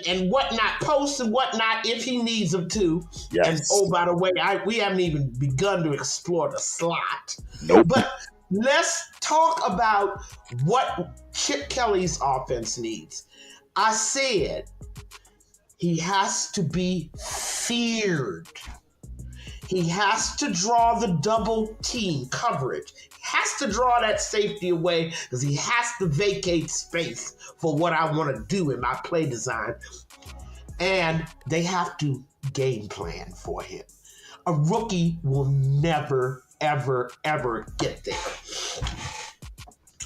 and whatnot, posts and whatnot if he needs them to. Yes. And oh, by the way, we haven't even begun to explore the slot. Nope. But let's talk about what Chip Kelly's offense needs. I said he has to be feared. He has to draw the double team coverage. He has to draw that safety away because he has to vacate space for what I want to do in my play design. And they have to game plan for him. A rookie will never, ever, ever get there.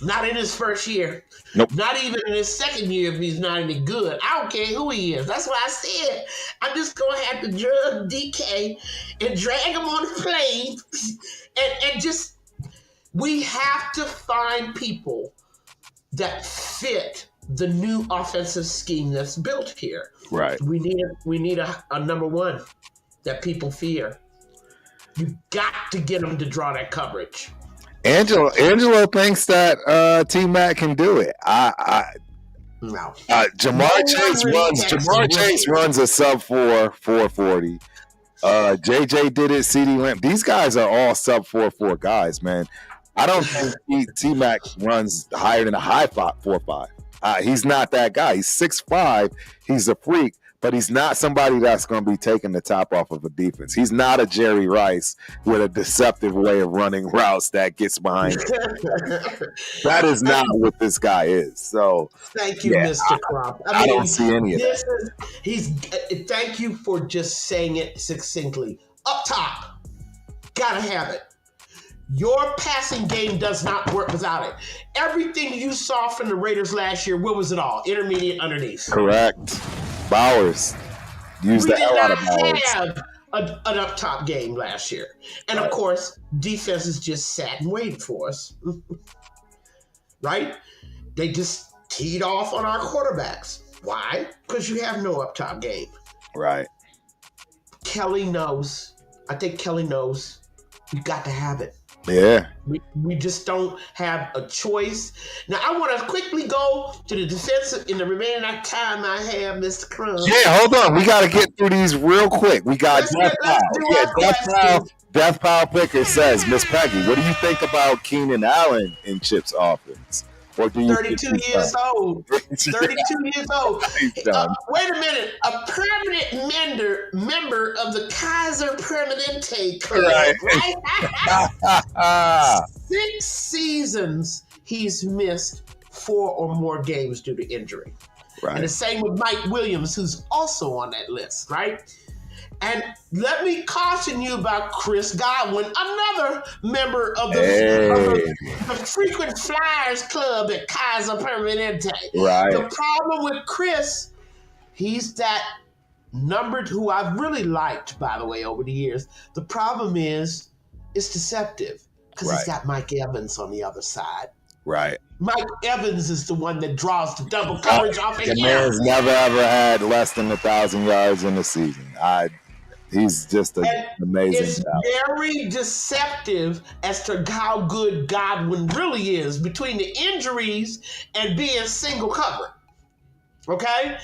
Not in his first year. Nope. Not even in his second year if he's not any good. I don't care who he is. That's why I said I'm just going to have to drug DK and drag him on the plane. And just, we have to find people that fit the new offensive scheme that's built here. Right. We need a number one that people fear. You got to get them to draw that coverage. Angelo thinks that T-Mac can do it. No. Jamar Chase runs a sub 4 440. JJ did it. CD Lamb. These guys are all sub 4.4 guys, man. I don't think T Mac runs higher than a high 4.5. He's not that guy. He's 6'5". He's a freak, but he's not somebody that's going to be taking the top off of a defense. He's not a Jerry Rice with a deceptive way of running routes that gets behind him. That is not what this guy is. So thank you, Mr. Crump. I don't see any of that. Thank you for just saying it succinctly. Up top, gotta have it. Your passing game does not work without it. Everything you saw from the Raiders last year, what was it all? Intermediate underneath. Correct. Bowers. Use the hell out of Bowers. We did not have an up-top game last year. And, of course, defenses just sat and waited for us. Right? They just teed off on our quarterbacks. Why? Because you have no up-top game. Right. Kelly knows. I think Kelly knows. You got to have it. Yeah. We just don't have a choice. Now, I want to quickly go to the defensive in the remaining time I have, Mr. Crumb. Yeah, hold on. We got to get through these real quick. We got Death Pile Picker says, Miss Peggy, what do you think about Keenan Allen in Chip's offense? Or do you 32 years old. 32 years old. Wait a minute. A permanent member of the Kaiser Permanente Club. Right? 6 seasons he's missed 4 or more games due to injury. Right. And the same with Mike Williams, who's also on that list, right? And let me caution you about Chris Godwin, another member of the frequent Flyers Club at Kaiser Permanente. Right. The problem with Chris, he's that numbered who I've really liked, by the way, over the years. The problem is it's deceptive because he's got Mike Evans on the other side. Right. Mike Evans is the one that draws the double coverage off of him. The man's never, ever had less than 1,000 yards in a season. He's just an amazing It's talent. Very deceptive as to how good Godwin really is between the injuries and being single covered. Okay?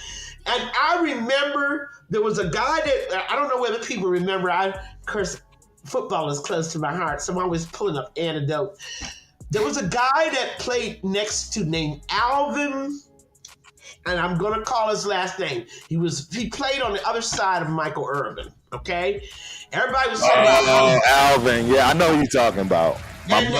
And I remember there was a guy that, I don't know whether people remember, of course, football is close to my heart, so I'm always pulling up anecdote. There was a guy that played next to named Alvin, and I'm going to call his last name. He played on the other side of Michael Irvin, okay? Everybody was saying about Alvin. Yeah, I know who you're talking about. And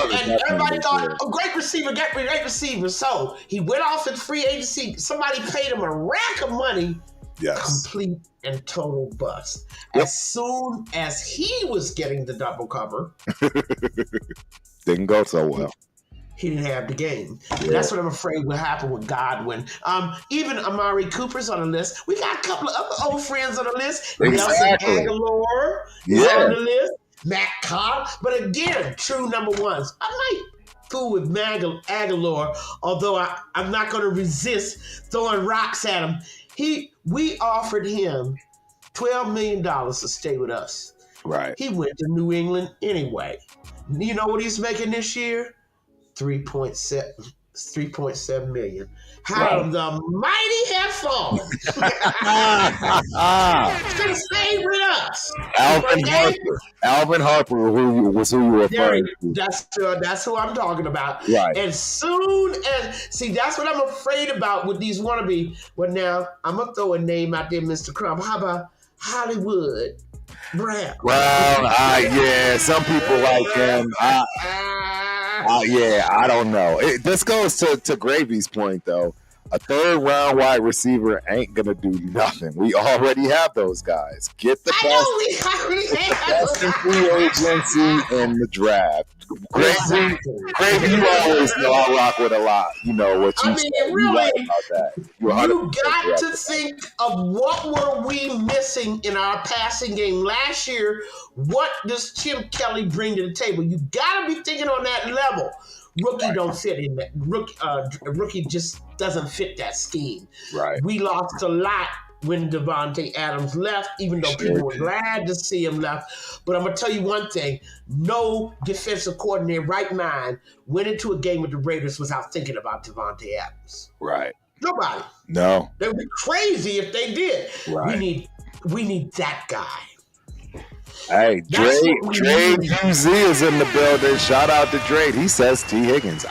everybody thought, great receiver, great receiver. So he went off in free agency. Somebody paid him a rack of money. Yes. Complete and total bust. Yep. As soon as he was getting the double cover. Didn't go so well. He didn't have the game. Yeah. That's what I'm afraid will happen with Godwin. Even Amari Cooper's on the list. We got a couple of other old friends on the list. Exactly. Nelson Aguilar is on the list. Matt Cobb. But again, true number ones. I might fool with Aguilar, although I'm not going to resist throwing rocks at him. We offered him $12 million to stay with us. Right. He went to New England anyway. You know what he's making this year? 3.7 million. How the mighty have fallen. Should have stayed with us. Alvin Harper, who you were referring to. That's who I'm talking about. Right. As soon as that's what I'm afraid about with these wannabe. Well, now I'm gonna throw a name out there, Mr. Crump. How about Hollywood Brown? Well, yeah, some people like him. Yeah, I don't know. This goes to Gravy's point, though. A third-round wide receiver ain't going to do nothing. We already have those guys. Get the best in free agency and the draft. Gravy, you always know I rock with a lot. You know what you said. Really, about that. You got to think of what were we missing in our passing game last year. What does Tim Kelly bring to the table? You got to be thinking on that level. Rookie don't fit in that. Rookie just doesn't fit that scheme. Right. We lost a lot when Davante Adams left, even though people were glad to see him left. But I'm going to tell you one thing. No defensive coordinator, right mind, went into a game with the Raiders without thinking about Davante Adams. Right. Nobody. No. They would be crazy if they did. Right. We need that guy. Hey, That's Dre what we need. QZ is in the building. Shout out to Dre. He says T. Higgins.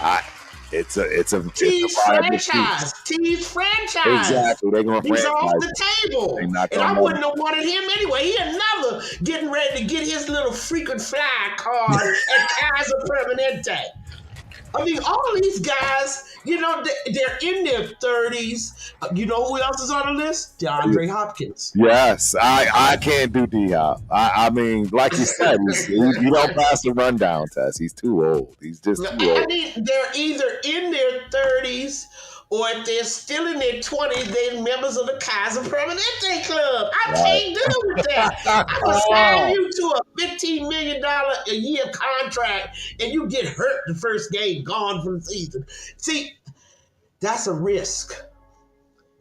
It's a T's viable piece. franchise. T's franchise. Exactly. They're gonna He's off franchise the him. They're table. not And gonna I move wouldn't have wanted him anyway. He another getting ready to get his little frequent flyer card at Kaiser Permanente. I mean, all these guys, they're in their 30s. You know who else is on the list? DeAndre Hopkins. Yes, I can't do D-Hop. I mean, like you said, you don't pass the rundown test. He's too old. He's just too old. I mean, they're either in their 30s or if they're still in their 20s, they're members of the Kaiser Permanente Club. I can't deal with that. I'm going to sign you to a $15 million a year contract and you get hurt the first game, gone from the season. See, that's a risk.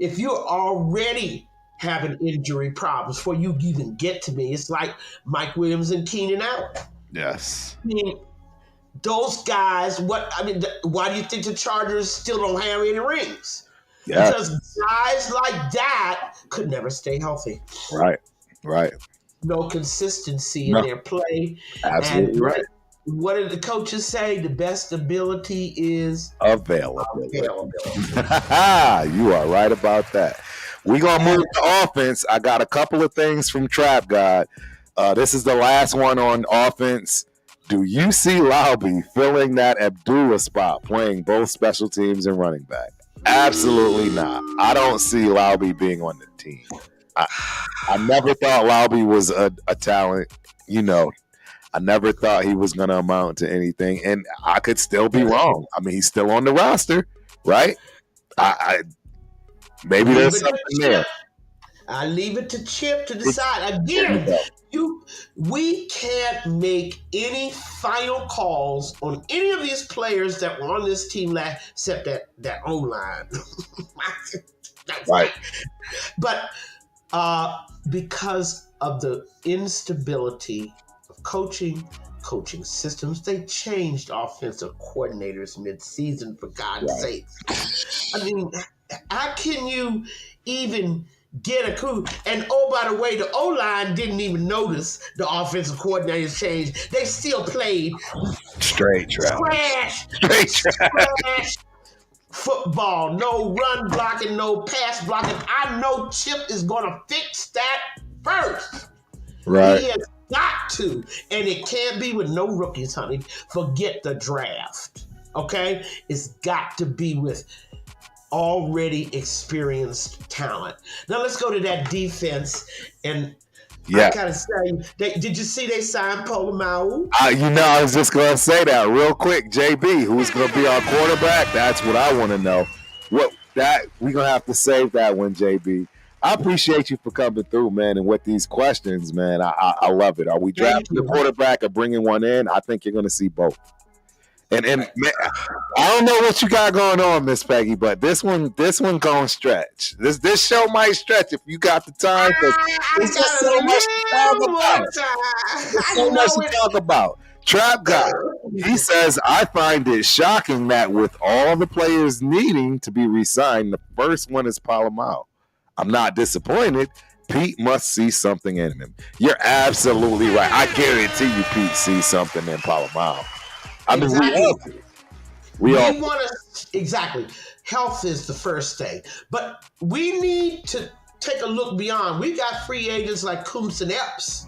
If you're already having injury problems before you even get to me, it's like Mike Williams and Keenan Allen. Yes. I mean, those guys, why do you think the Chargers still don't have any rings? Yeah. Because guys like that could never stay healthy. Right. No consistency in their play. Absolutely and right. What did the coaches say? The best ability is availability. availability. You are right about that. We're going to move to offense. I got a couple of things from Trap God. This is the last one on offense. Do you see Laube filling that Abdullah spot, playing both special teams and running back? Absolutely not. I don't see Laube being on the team. I never thought Laube was a talent. I never thought he was going to amount to anything, and I could still be wrong. I mean, he's still on the roster, right? Maybe there's something there. I leave it to Chip to decide. Again, we can't make any final calls on any of these players that were on this team last, except that O-line. Right. But because of the instability of coaching systems, they changed offensive coordinators mid-season, for God's sake. I mean, how can you even get a coup? And by the way, the O-line didn't even notice the offensive coordinators changed. They still played straight trash football. No run blocking, no pass blocking. I know Chip is going to fix that first. Right. He has got to. And it can't be with no rookies, honey. Forget the draft. Okay? It's got to be with already experienced talent. Now let's go to that defense. And I gotta say, did you see they signed Polamalu? I was just gonna say that real quick. JB, who's gonna be our quarterback? That's what I want to know. We're gonna have to save that one, JB. I appreciate you for coming through, man, and with these questions, man. I love it. Are we drafting a quarterback or bringing one in? I think you're gonna see both. And man, I don't know what you got going on, Miss Peggy, but this one gonna stretch. This show might stretch if you got the time. There's just so much to talk about. Trap Guy, he says, I find it shocking that with all the players needing to be re-signed, the first one is Polamalu. I'm not disappointed. Pete must see something in him. You're absolutely right. I guarantee you Pete sees something in Polamalu. I mean, we want to exactly. Health is the first thing, but we need to take a look beyond. We got free agents like Coombs and Epps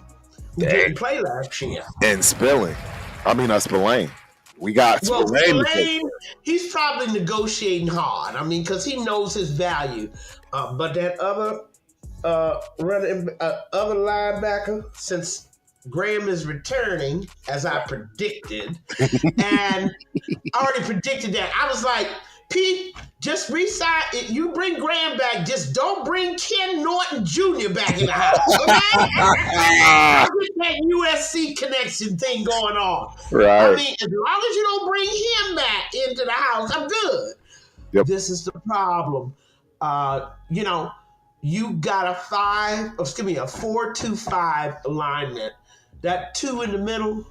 who didn't play last year, and Spillane. We got Spillane. He's probably negotiating hard. I mean, because he knows his value. But that other other linebacker, since Graham is returning, as I predicted, and I already predicted that. I was like, Pete, just resign. You bring Graham back, just don't bring Ken Norton Jr. back in the house. Okay? I get that USC connection thing going on. Right. I mean, as long as you don't bring him back into the house, I'm good. Yep. This is the problem. You got a 4-2-5 alignment. That 2 in the middle,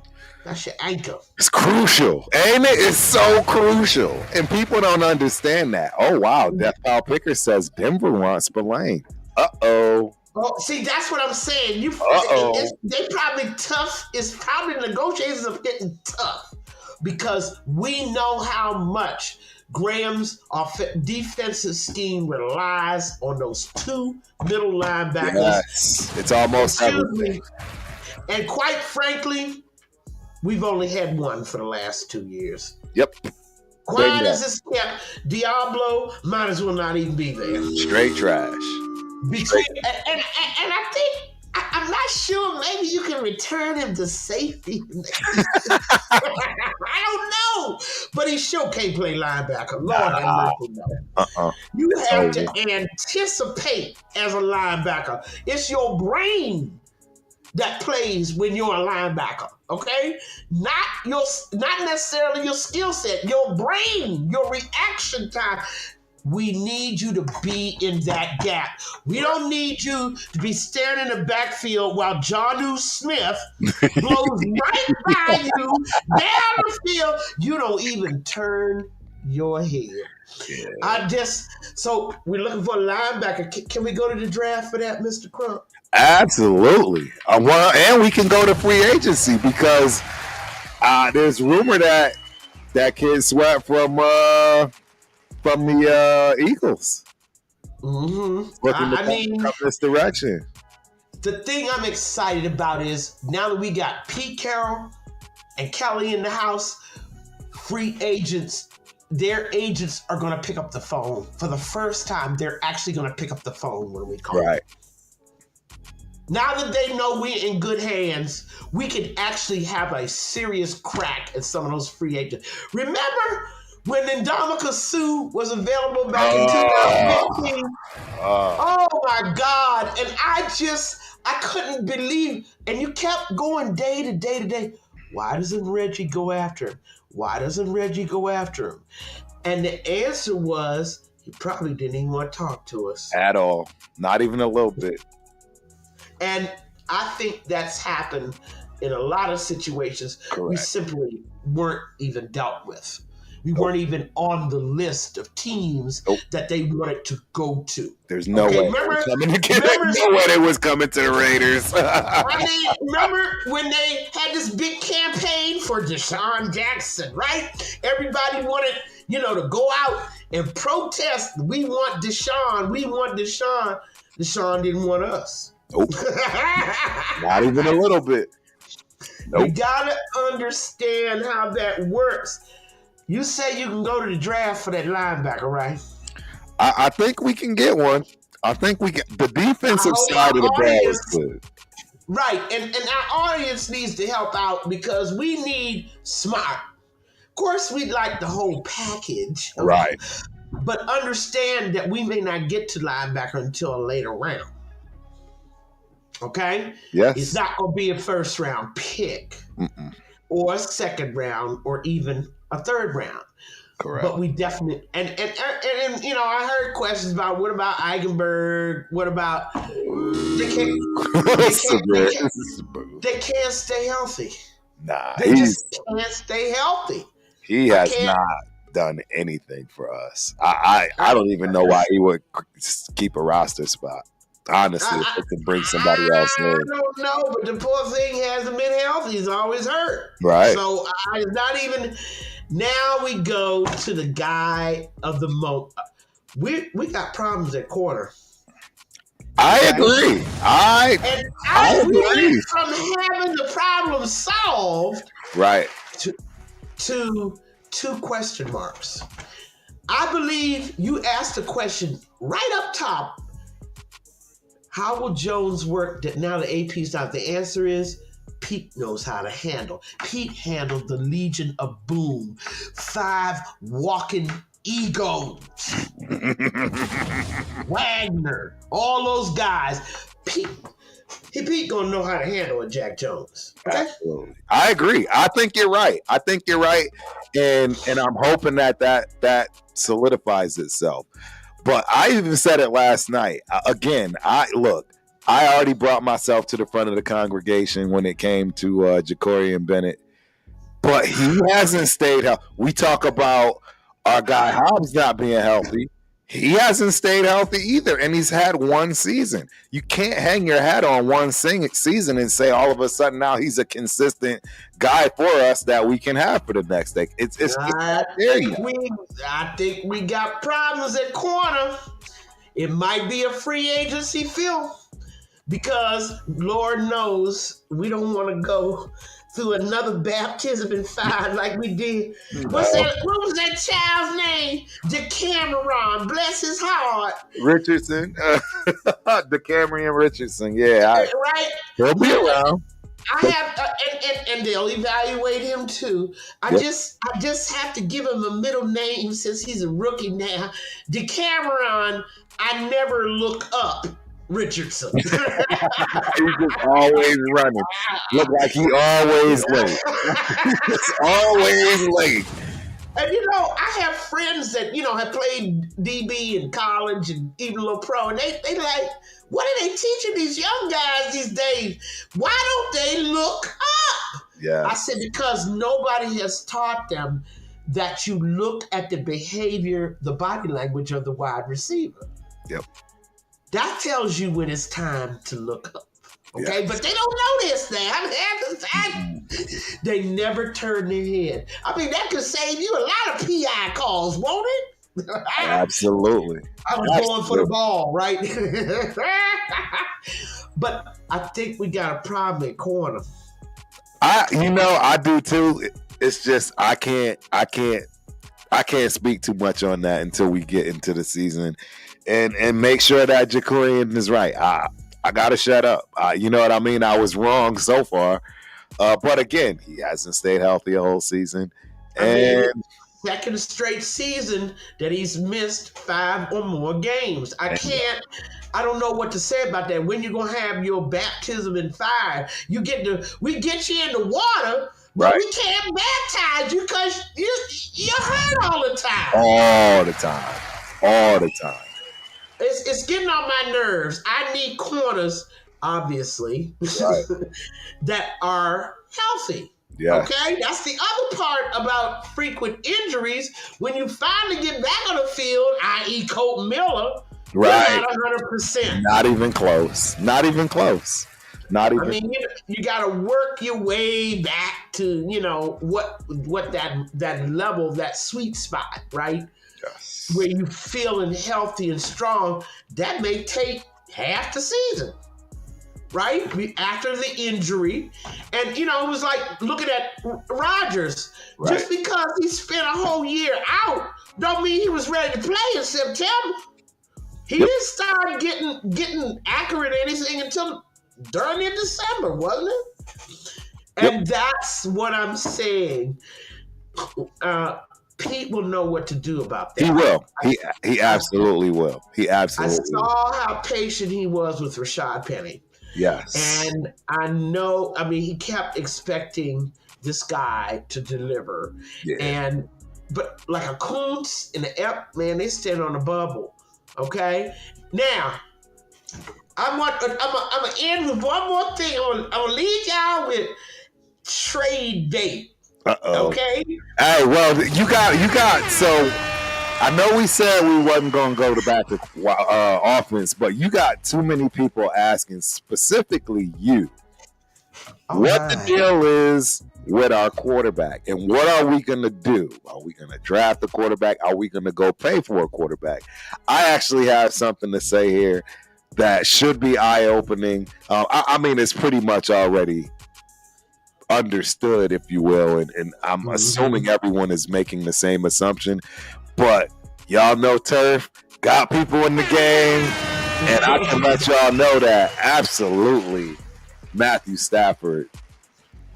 that's your anchor. It's crucial, ain't it? It's so crucial. And people don't understand that. Oh, wow. Death Pal Picker says Denver wants Spillane. Uh-oh. Oh, see, that's what I'm saying. Uh-oh. They probably tough. It's probably negotiations are getting tough because we know how much Graham's defensive scheme relies on those two middle linebackers. Yes. It's almost Excuse everything. me. And quite frankly, we've only had one for the last 2 years. Yep. Quiet as it's kept, Diablo might as well not even be there. Straight trash. Between and I think I'm not sure. Maybe you can return him to safety. I don't know, but he sure can't play linebacker. Lord have mercy, no. You have to anticipate as a linebacker. It's your brain that plays when you're a linebacker. Okay, not necessarily your skill set, your brain, your reaction time. We need you to be in that gap. We don't need you to be staring in the backfield while Jonnu Smith blows right by you down the field. You don't even turn your head. Yeah. So we're looking for a linebacker. Can we go to the draft for that, Mr. Crump? Absolutely. And we can go to free agency because there's rumor that kid Sweat from the Eagles. Mm-hmm. Looking to come this direction. The thing I'm excited about is now that we got Pete Carroll and Kelly in the house, free agents, their agents are going to pick up the phone. For the first time, they're actually going to pick up the phone when we call. Right. Now that they know we're in good hands, we can actually have a serious crack at some of those free agents. Remember when Ndamukong Suh was available back in 2015? Oh my God. And I couldn't believe, and you kept going day to day to day. Why doesn't Reggie go after him? Why doesn't Reggie go after him? And the answer was, he probably didn't even want to talk to us. At all. Not even a little bit. And I think that's happened in a lot of situations. Correct. We simply weren't even dealt with. We weren't even on the list of teams that they wanted to go to. There's no way. Remember they was coming to the Raiders. Remember when they had this big campaign for Deshaun Jackson, right? Everybody wanted, to go out and protest. We want Deshaun. We want Deshaun. Deshaun didn't want us. Nope. Not even a little bit. Nope. You gotta understand how that works. You say you can go to the draft for that linebacker, right? I think we can get one. I think we can. The defensive side of the ball is good. Right, and our audience needs to help out because we need smart. Of course, we'd like the whole package. Okay? Right. But understand that we may not get to linebacker until a later round. Okay? Yes. It's not going to be a first round pick or a second round or even a third round. Correct. But we definitely and I heard questions about what about Eigenberg? What about they can't stay healthy. Nah, they just can't stay healthy. He has not done anything for us. I don't even know why he would keep a roster spot. Honestly, if it could bring somebody else in. I don't know, but the poor thing hasn't been healthy. He's always hurt. Right. So it's not even. Now we go to the guy of the moment. We got problems at corner. I agree. I agree. From having the problem solved, right, to two question marks. I believe you asked a question right up top. How will Jones work that now the AP's out? The answer is Pete knows how to handle. Pete handled the Legion of Boom. 5 walking egos. Wagner. All those guys. Pete gonna know how to handle a Jack Jones. Okay? Absolutely. I agree. I think you're right. And I'm hoping that solidifies itself. But I even said it last night. Again, I already brought myself to the front of the congregation when it came to Ja'Cory Bennett. But he hasn't stayed healthy. We talk about our guy Hobbs not being healthy. He hasn't stayed healthy either, and he's had one season. You can't hang your hat on one season and say all of a sudden now he's a consistent guy for us that we can have for the next day. It's not there yet. I think we got problems at corner. It might be a free agency fill because Lord knows we don't want to go through another baptism in fire like we did. What was that child's name? Decameron, bless his heart. Richardson. Decameron Richardson, yeah. Right? He'll be around. I have, and they'll evaluate him too. I just have to give him a middle name since he's a rookie now. Decameron, I never look up. Richardson. He's just always running. Look like he always late. He's always late. And I have friends that have played DB in college and even a little pro, and they like, what are they teaching these young guys these days? Why don't they look up? Yeah. I said because nobody has taught them that you look at the behavior, the body language of the wide receiver. Yep. That tells you when it's time to look up. Okay, but they don't know this thing. They never turn their head. I mean, that could save you a lot of PI calls, won't it? Absolutely. I was going for the ball, right? But I think we got a problem at corner. I do too. It's just I can't speak too much on that until we get into the season. And make sure that Jacorian is right. I gotta shut up. You know what I mean? I was wrong so far, but again, he hasn't stayed healthy a whole season, second straight season that he's missed 5 or more games. I don't know what to say about that. When you're gonna have your baptism in fire? We get you in the water. But we can't baptize you because you're hurt all the time. All the time. It's getting on my nerves. I need corners, obviously, that are healthy. Yeah. Okay? That's the other part about frequent injuries. When you finally get back on the field, i.e. Colt Miller, right. You're not 100%. Not even close. I mean, you got to work your way back to, what that level, that sweet spot, right? Yes. Where you feeling healthy and strong. That may take half the season, right? After the injury. And, it was like looking at Rodgers. Right. Just because he spent a whole year out don't mean he was ready to play in September. He didn't start getting accurate or anything until during in December, wasn't it? And that's what I'm saying. Pete will know what to do about that. He will. He absolutely will. I saw how patient he was with Rashad Penny. Yes. And I know, he kept expecting this guy to deliver. Yeah. But like a Kuntz and the Ep, man, they stand on a bubble. Okay? Now, I'm gonna end with one more thing. I'm gonna leave y'all with trade bait. Okay. Hey, well, you got. So I know we said we wasn't gonna go back to offense, but you got too many people asking, specifically you, what the deal is with our quarterback, and what are we gonna do? Are we gonna draft a quarterback? Are we gonna go pay for a quarterback? I actually have something to say here that should be eye-opening. It's pretty much already understood, if you will, and I'm assuming everyone is making the same assumption. But y'all know Turf got people in the game, and I can let y'all know that absolutely Matthew Stafford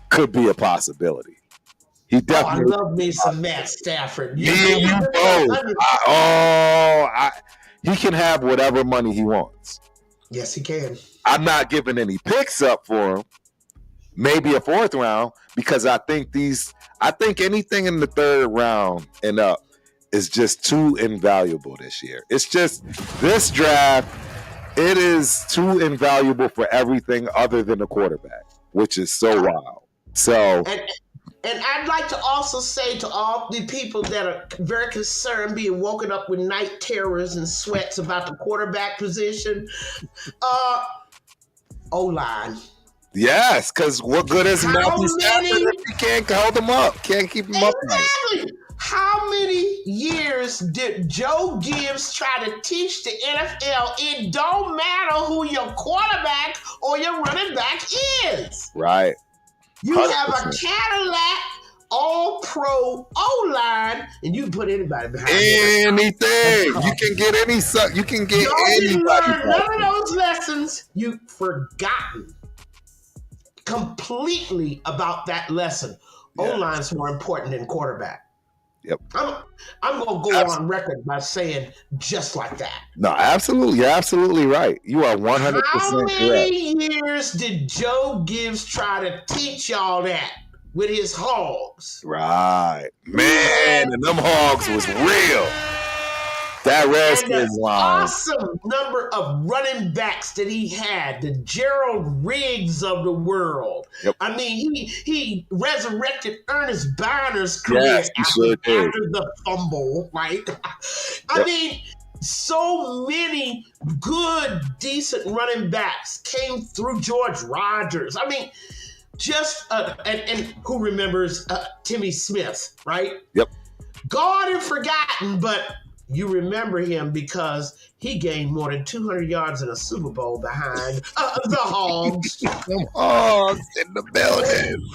could be a possibility. He definitely. I love me some Matt Stafford. You both. He can have whatever money he wants. Yes, he can. I'm not giving any picks up for him. Maybe a 4th round, because I think anything in the 3rd round and up is just too invaluable this year. It's just this draft, it is too invaluable for everything other than a quarterback, which is so wild. So And I'd like to also say to all the people that are very concerned being woken up with night terrors and sweats about the quarterback position, O-line. Yes, because what good is How Matthew Stafford many- if you can't hold him up? Can't keep him up. Exactly. How many years did Joe Gibbs try to teach the NFL it don't matter who your quarterback or your running back is? Right. You have a 100%. Cadillac all-pro O-line, and you can put anybody behind it. Anything. You can get you can get Y'all didn't anybody. learn none of those lessons. You've forgotten completely about that lesson. Yeah. O-line's more important than quarterback. Yep. I'm going to go on record by saying just like that. No, absolutely. You're absolutely right. You are 100% How correct. many years did Joe Gibbs try to teach y'all that with his hogs? Right. Man, and them hogs was real. That And Redskins the line. awesome number of running backs that he had, the Gerald Riggs of the world. Yep. I mean, he resurrected Ernest Barner's career Yes, he sure did. after the fumble, right? I Yep. mean, so many good, decent running backs came through George Rogers. I mean, just and who remembers Timmy Smith, right? Yep. Gone and forgotten, but you remember him because he gained more than 200 yards in a Super Bowl behind the Hogs. Them hogs in the building.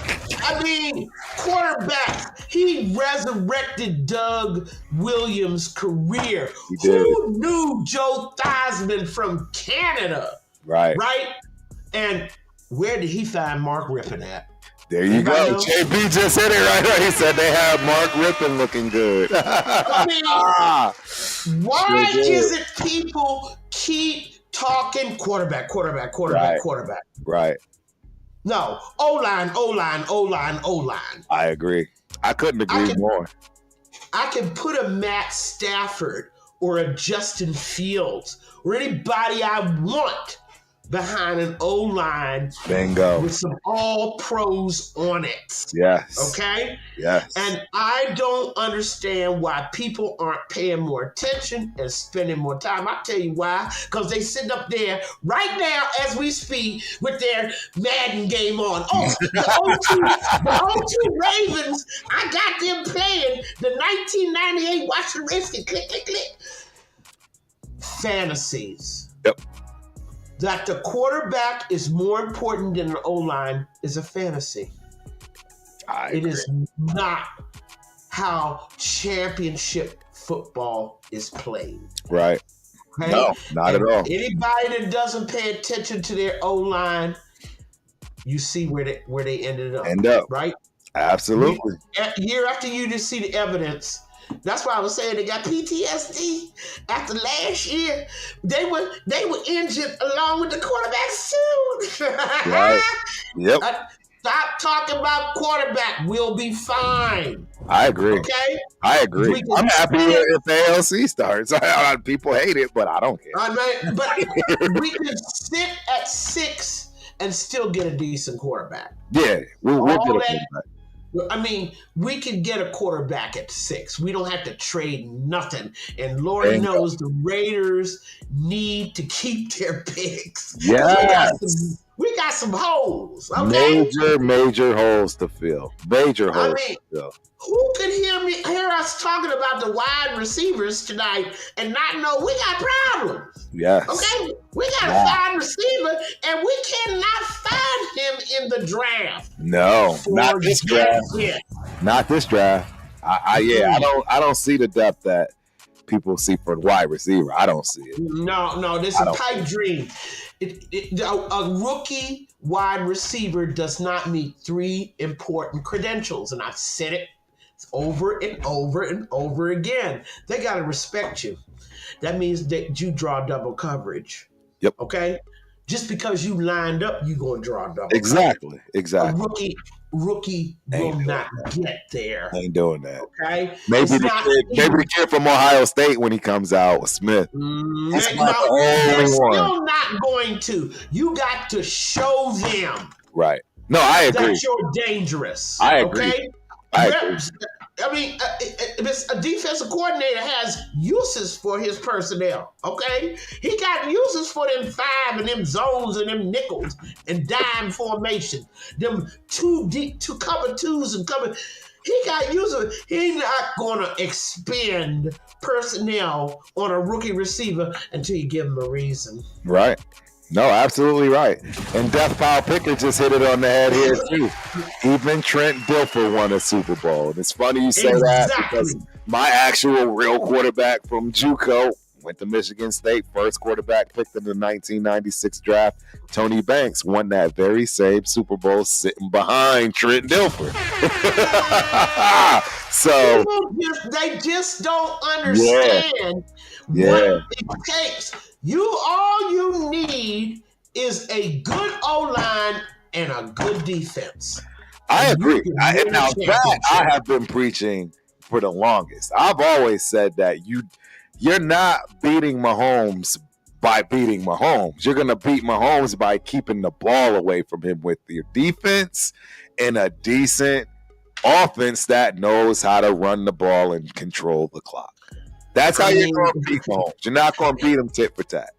I mean, quarterback. He resurrected Doug Williams' career. He did. Who knew Joe Theismann from Canada? Right. Right? And where did he find Mark Rippon at? There you Anybody go. know? JB just hit it right there. He said they have Mark Rippon looking good. I mean, why Sure did. is it people keep talking quarterback? Right. Right. No, O-line. I agree. I couldn't agree more. I can put a Matt Stafford or a Justin Fields or anybody I want behind an O-line Bingo. with some all-pros on it. Yes. Okay? Yes. And I don't understand why people aren't paying more attention and spending more time. I'll tell you why. Because they sitting up there right now as we speak with their Madden game on. Oh, the 02 Ravens, I got them playing the 1998 Washington Redskins. Click, click, click. Fantasies. Yep. That the quarterback is more important than the O-line is a fantasy. It is not how championship football is played. Right. Okay? No, not at all. Anybody that doesn't pay attention to their O-line, you see where they ended up. Right? Absolutely. Year after year, you see the evidence. That's why I was saying they got PTSD after last year. They were injured along with the quarterbacks too. Right. Yep. Stop talking about quarterback. We'll be fine. I agree. Okay? I agree. We can I'm happy sit- if the ALC starts. People hate it, but I don't care. But we can sit at 6 and still get a decent quarterback. Yeah, we'll get a All quarterback. I mean, we can get a quarterback at 6. We don't have to trade nothing. And Lord Bingo. knows the Raiders need to keep their picks. Yes. We got some holes. Okay? Major holes to fill. Major holes I mean, to fill. who could hear us talking about the wide receivers tonight and not know we got problems? Yes. Okay? We got a fine receiver, and we cannot find him in the draft. No, not this draft. Not this draft. I don't see the depth that people see for the wide receiver. I don't see it. No, this is a pipe dream. A rookie wide receiver does not meet 3 important credentials, and I've said it over and over and over again. They got to respect you. That means that you draw double coverage. Yep. Okay? Just because you lined up, you're going to draw double Exactly. coverage. A rookie will not get there. Ain't doing that. Okay? Maybe the kid from Ohio State when he comes out with Smith. That's not the only one. Still not going to. You got to show them Right. No, I agree. that you're dangerous. I agree. Okay? I agree. I mean, a defensive coordinator has uses for his personnel. Okay, he got uses for them 5 and them zones and them nickels and dime formation, them two cover twos and cover. He got uses. He's not gonna expend personnel on a rookie receiver until you give him a reason. Right. No, absolutely right. And Death Pile Picker just hit it on the head here, too. Even Trent Dilfer won a Super Bowl. And it's funny you say that because my actual real quarterback from JUCO went to Michigan State, first quarterback picked in the 1996 draft. Tony Banks won that very same Super Bowl sitting behind Trent Dilfer. So they just don't understand what it takes. All you need is a good O-line and a good defense. I agree. Now that I have been preaching for the longest. I've always said that you're not beating Mahomes by beating Mahomes. You're going to beat Mahomes by keeping the ball away from him with your defense and a decent offense that knows how to run the ball and control the clock. That's how you're going to beat Mahomes. You're not going to beat him tit for tat.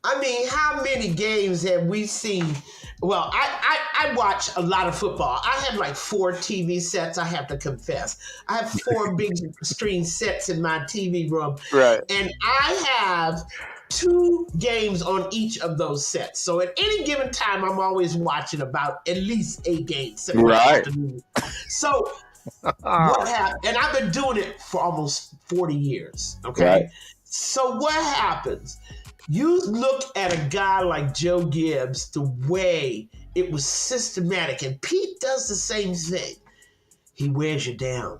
I mean, how many games have we seen? Well, I watch a lot of football. I have like 4 TV sets, I have to confess. I have 4 big screen sets in my TV room. Right. And I have 2 games on each of those sets. So at any given time, I'm always watching about at least 8 games. Right. So what happened? And I've been doing it for almost 40 years. Okay. Right. So what happens? You look at a guy like Joe Gibbs, the way it was systematic, and Pete does the same thing. He wears you down.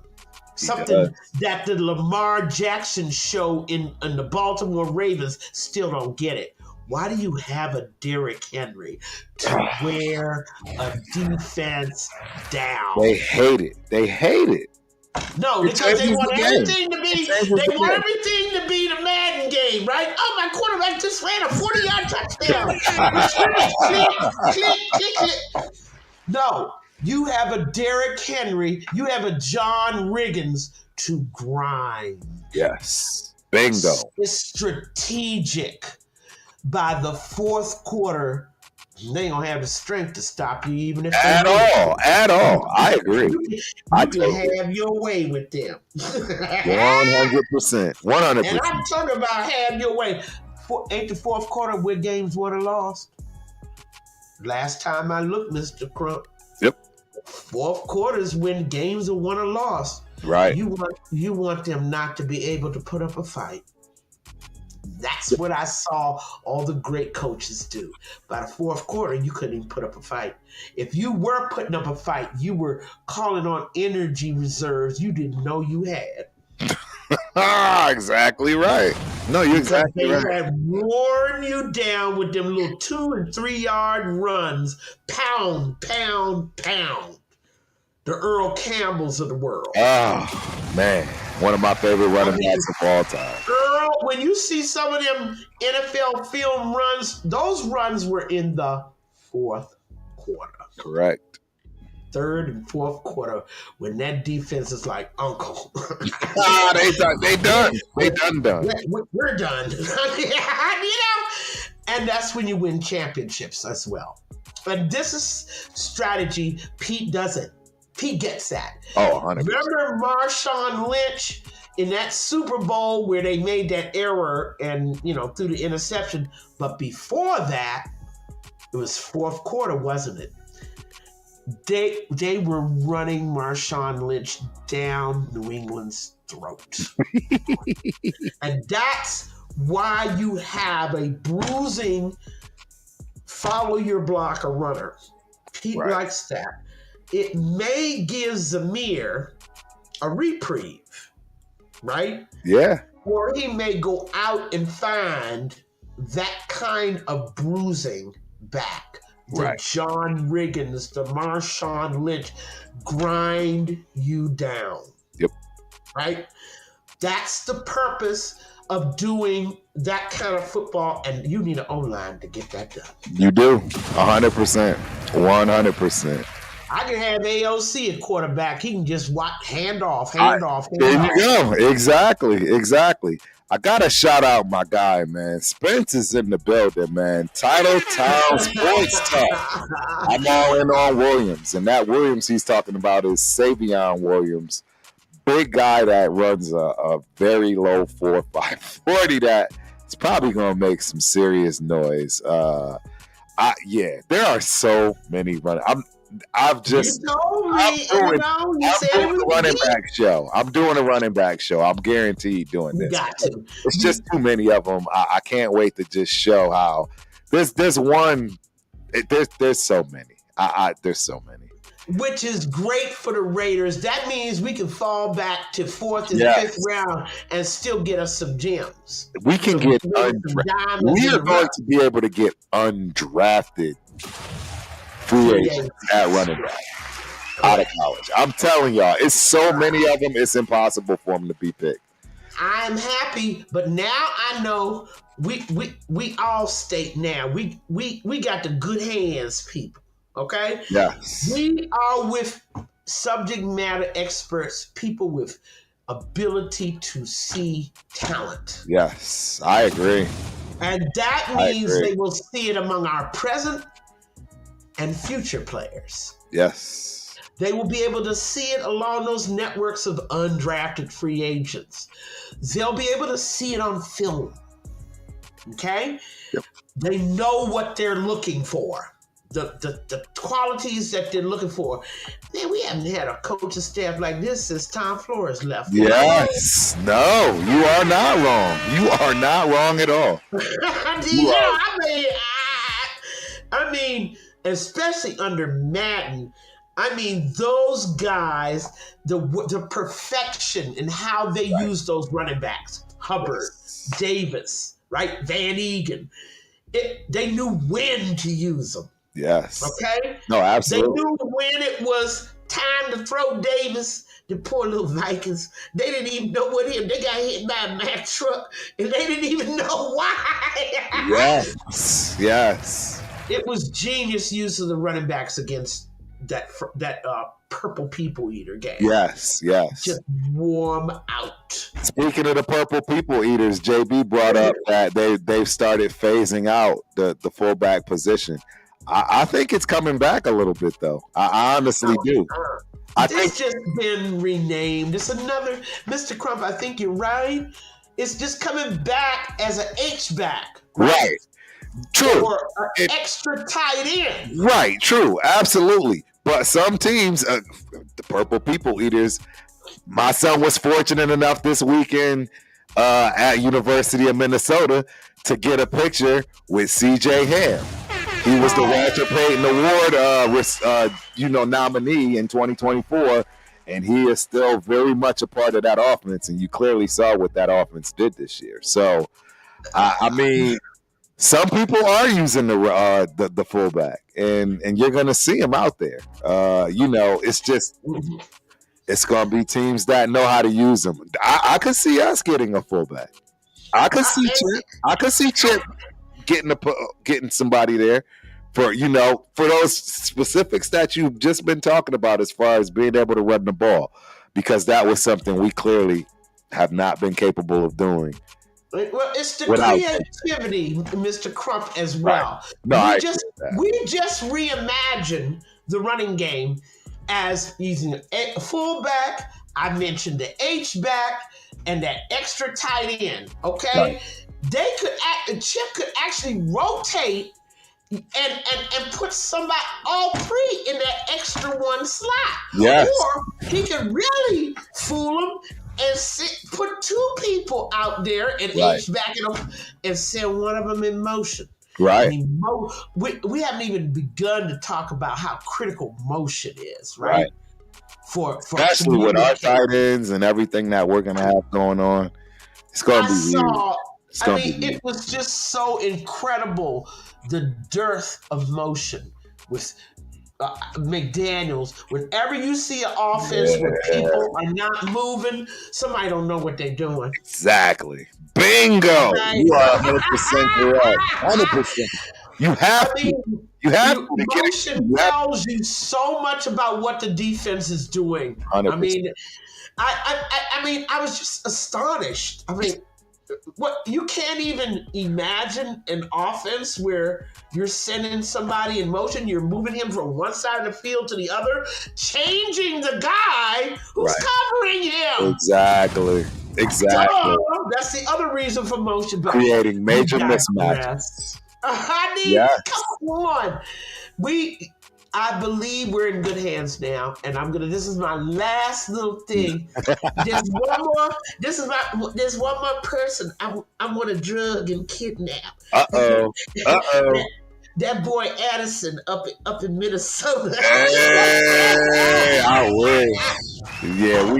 Something that the Lamar Jackson show in the Baltimore Ravens still don't get it. Why do you have a Derrick Henry to wear a defense down? They hate it. No, because they want everything to be. They want everything to be the Madden game, right? Oh, my quarterback just ran a 40-yard touchdown. Click. No, you have a Derrick Henry. You have a John Riggins to grind. Yes, bingo. It's strategic. By the 4th quarter, they ain't gonna have the strength to stop you, even if at all. I agree. You can have your way with them. 100%. 100%. And I'm talking about have your way. Ain't the 4th quarter where games won or lost? Last time I looked, Mr. Crump. Yep. 4th quarters when games are won or lost. Right. You want them not to be able to put up a fight. That's what I saw all the great coaches do. By the 4th quarter, you couldn't even put up a fight. If you were putting up a fight, you were calling on energy reserves you didn't know you had. Exactly right. No, you're exactly right. They had worn you down with them little 2 and 3 yard runs, pound. The Earl Campbells of the world. Oh, man. One of my favorite running backs of all time. Earl, when you see some of them NFL film runs, those runs were in the 4th quarter. Correct. 3rd and 4th quarter, when that defense is like, uncle. They done. We're done. And that's when you win championships as well. And this is strategy Pete doesn't. Pete gets that. Oh, 100%. Remember Marshawn Lynch in that Super Bowl where they made that error and, threw the interception. But before that, it was 4th quarter, wasn't it? They were running Marshawn Lynch down New England's throat. And that's why you have a bruising, follow your blocker runner. Pete likes that. It may give Zamir a reprieve, right? Yeah. Or he may go out and find that kind of bruising back. The John Riggins, the Marshawn Lynch, grind you down. Yep. Right? That's the purpose of doing that kind of football, and you need an O-line to get that done. You do. 100%. 100%. I can have AOC at quarterback. He can just hand off, There hand off. you go. Exactly. I gotta shout out my guy, man. Spence is in the building, man. Title Town Sports Talk. I'm all in on Williams, and that Williams he's talking about is Savion Williams, big guy that runs a very low 4.5 40 that is probably gonna make some serious noise. There are so many running. I'm doing a running back show. I'm doing a running back show. I'm guaranteed doing this. Got to. It's just too many of them. I can't wait to just show how there's one. There's so many. There's so many. Which is great for the Raiders. That means we can fall back to 4th and 5th round and still get us some gems. We can get undrafted. We are going to be able to get undrafted free agents at running back out of college. I'm telling y'all, it's so many of them, it's impossible for them to be picked. I'm happy, but now I know we all state now. We got the good hands, people. Okay? Yes. We are with subject matter experts, people with ability to see talent. Yes, I agree. And that means they will see it among our present and future players. Yes. They will be able to see it along those networks of undrafted free agents. They'll be able to see it on film. Okay? Yep. They know what they're looking for. The qualities that they're looking for. Man, we haven't had a coaching staff like this since Tom Flores left. Yes. No, you are not wrong. You are not wrong at all. I mean, especially under Madden, I mean, those guys, the perfection in how they use those running backs, Hubbard, Davis, right, Van Egan, they knew when to use them. Yes. Okay? No, absolutely. They knew when it was time to throw Davis. The poor little Vikings, they didn't even know what hit. They got hit by a Mack truck, and they didn't even know why. Yes. It was genius use of the running backs against that purple people eater game. Yes. Just warm out. Speaking of the purple people eaters, JB brought up that they've started phasing out the fullback position. I think it's coming back a little bit, though. I honestly do. It's just been renamed. It's another, Mr. Crump, I think you're right. It's just coming back as an H-back. Right. True. Or an extra tight end. Right. True. Absolutely. But some teams, the purple people eaters, my son was fortunate enough this weekend at University of Minnesota to get a picture with C.J. Ham. He was the Walter Payton Award, nominee in 2024, and he is still very much a part of that offense. And you clearly saw what that offense did this year. So, I mean, some people are using the fullback, and you're going to see him out there. It's just it's going to be teams that know how to use them. I could see us getting a fullback. I could see Chip getting somebody there for those specifics that you've just been talking about as far as being able to run the ball, because that was something we clearly have not been capable of doing. Well, it's the creativity, Mr. Crump, as well. Right. No, we just reimagined the running game as using a fullback. I mentioned the H-back and that extra tight end. Okay. Right. Chip could actually rotate and put somebody, all three, in that extra one slot. Yes. Or he could really fool them and put two people out there and H-back them and send one of them in motion. Right. I mean, we haven't even begun to talk about how critical motion is, right? For especially with our tight ends and everything that we're going to have going on. It's going to be huge. It was just so incredible, the dearth of motion with McDaniels. Whenever you see an offense where people are not moving, somebody don't know what they're doing. Exactly. Bingo. Right. You are 100% correct. 100%. You have I to. mean, You have to get motion it. tells you so much about what the defense is doing. 100%. I mean, I was just astonished. I mean, what you can't even imagine an offense where you're sending somebody in motion, you're moving him from one side of the field to the other, changing the guy who's covering him. Exactly. Duh! That's the other reason for motion. But creating major mismatches. I mean, come on. I believe we're in good hands now, and this is my last little thing. There's one more person I'm gonna drug and kidnap. That boy Addison up in Minnesota. Hey, I wish. Yeah,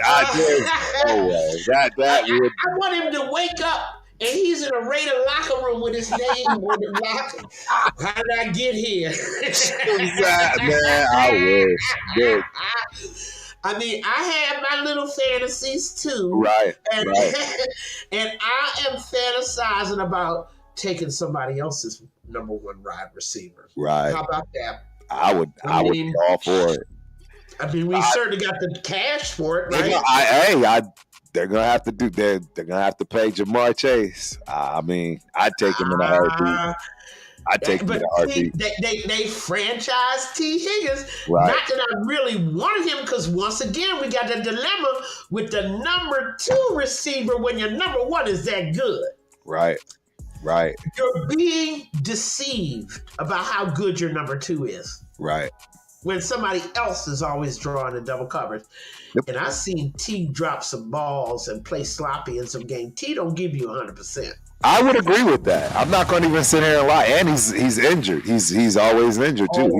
I did. I want him to wake up and he's in a Raider locker room with his name on the locker. How did I get here? Man, I wish. I mean, I have my little fantasies too. Right. And I am fantasizing about taking somebody else's number one wide receiver. Right. How about that? I would be all for it. I mean, we certainly got the cash for it, right? They're gonna have to they're gonna have to pay Jamar Chase. I mean, I'd take him in a heartbeat. They franchised T. Higgins. Right. Not that I really wanted him, because once again we got the dilemma with the number 2 receiver when your number 1 is that good. Right. You're being deceived about how good your number 2 is. Right. When somebody else is always drawing the double coverage. Yep. And I've seen T drop some balls and play sloppy in some games. T don't give you 100%. I would agree with that. I'm not going to even sit here and lie. And he's injured. He's always injured too.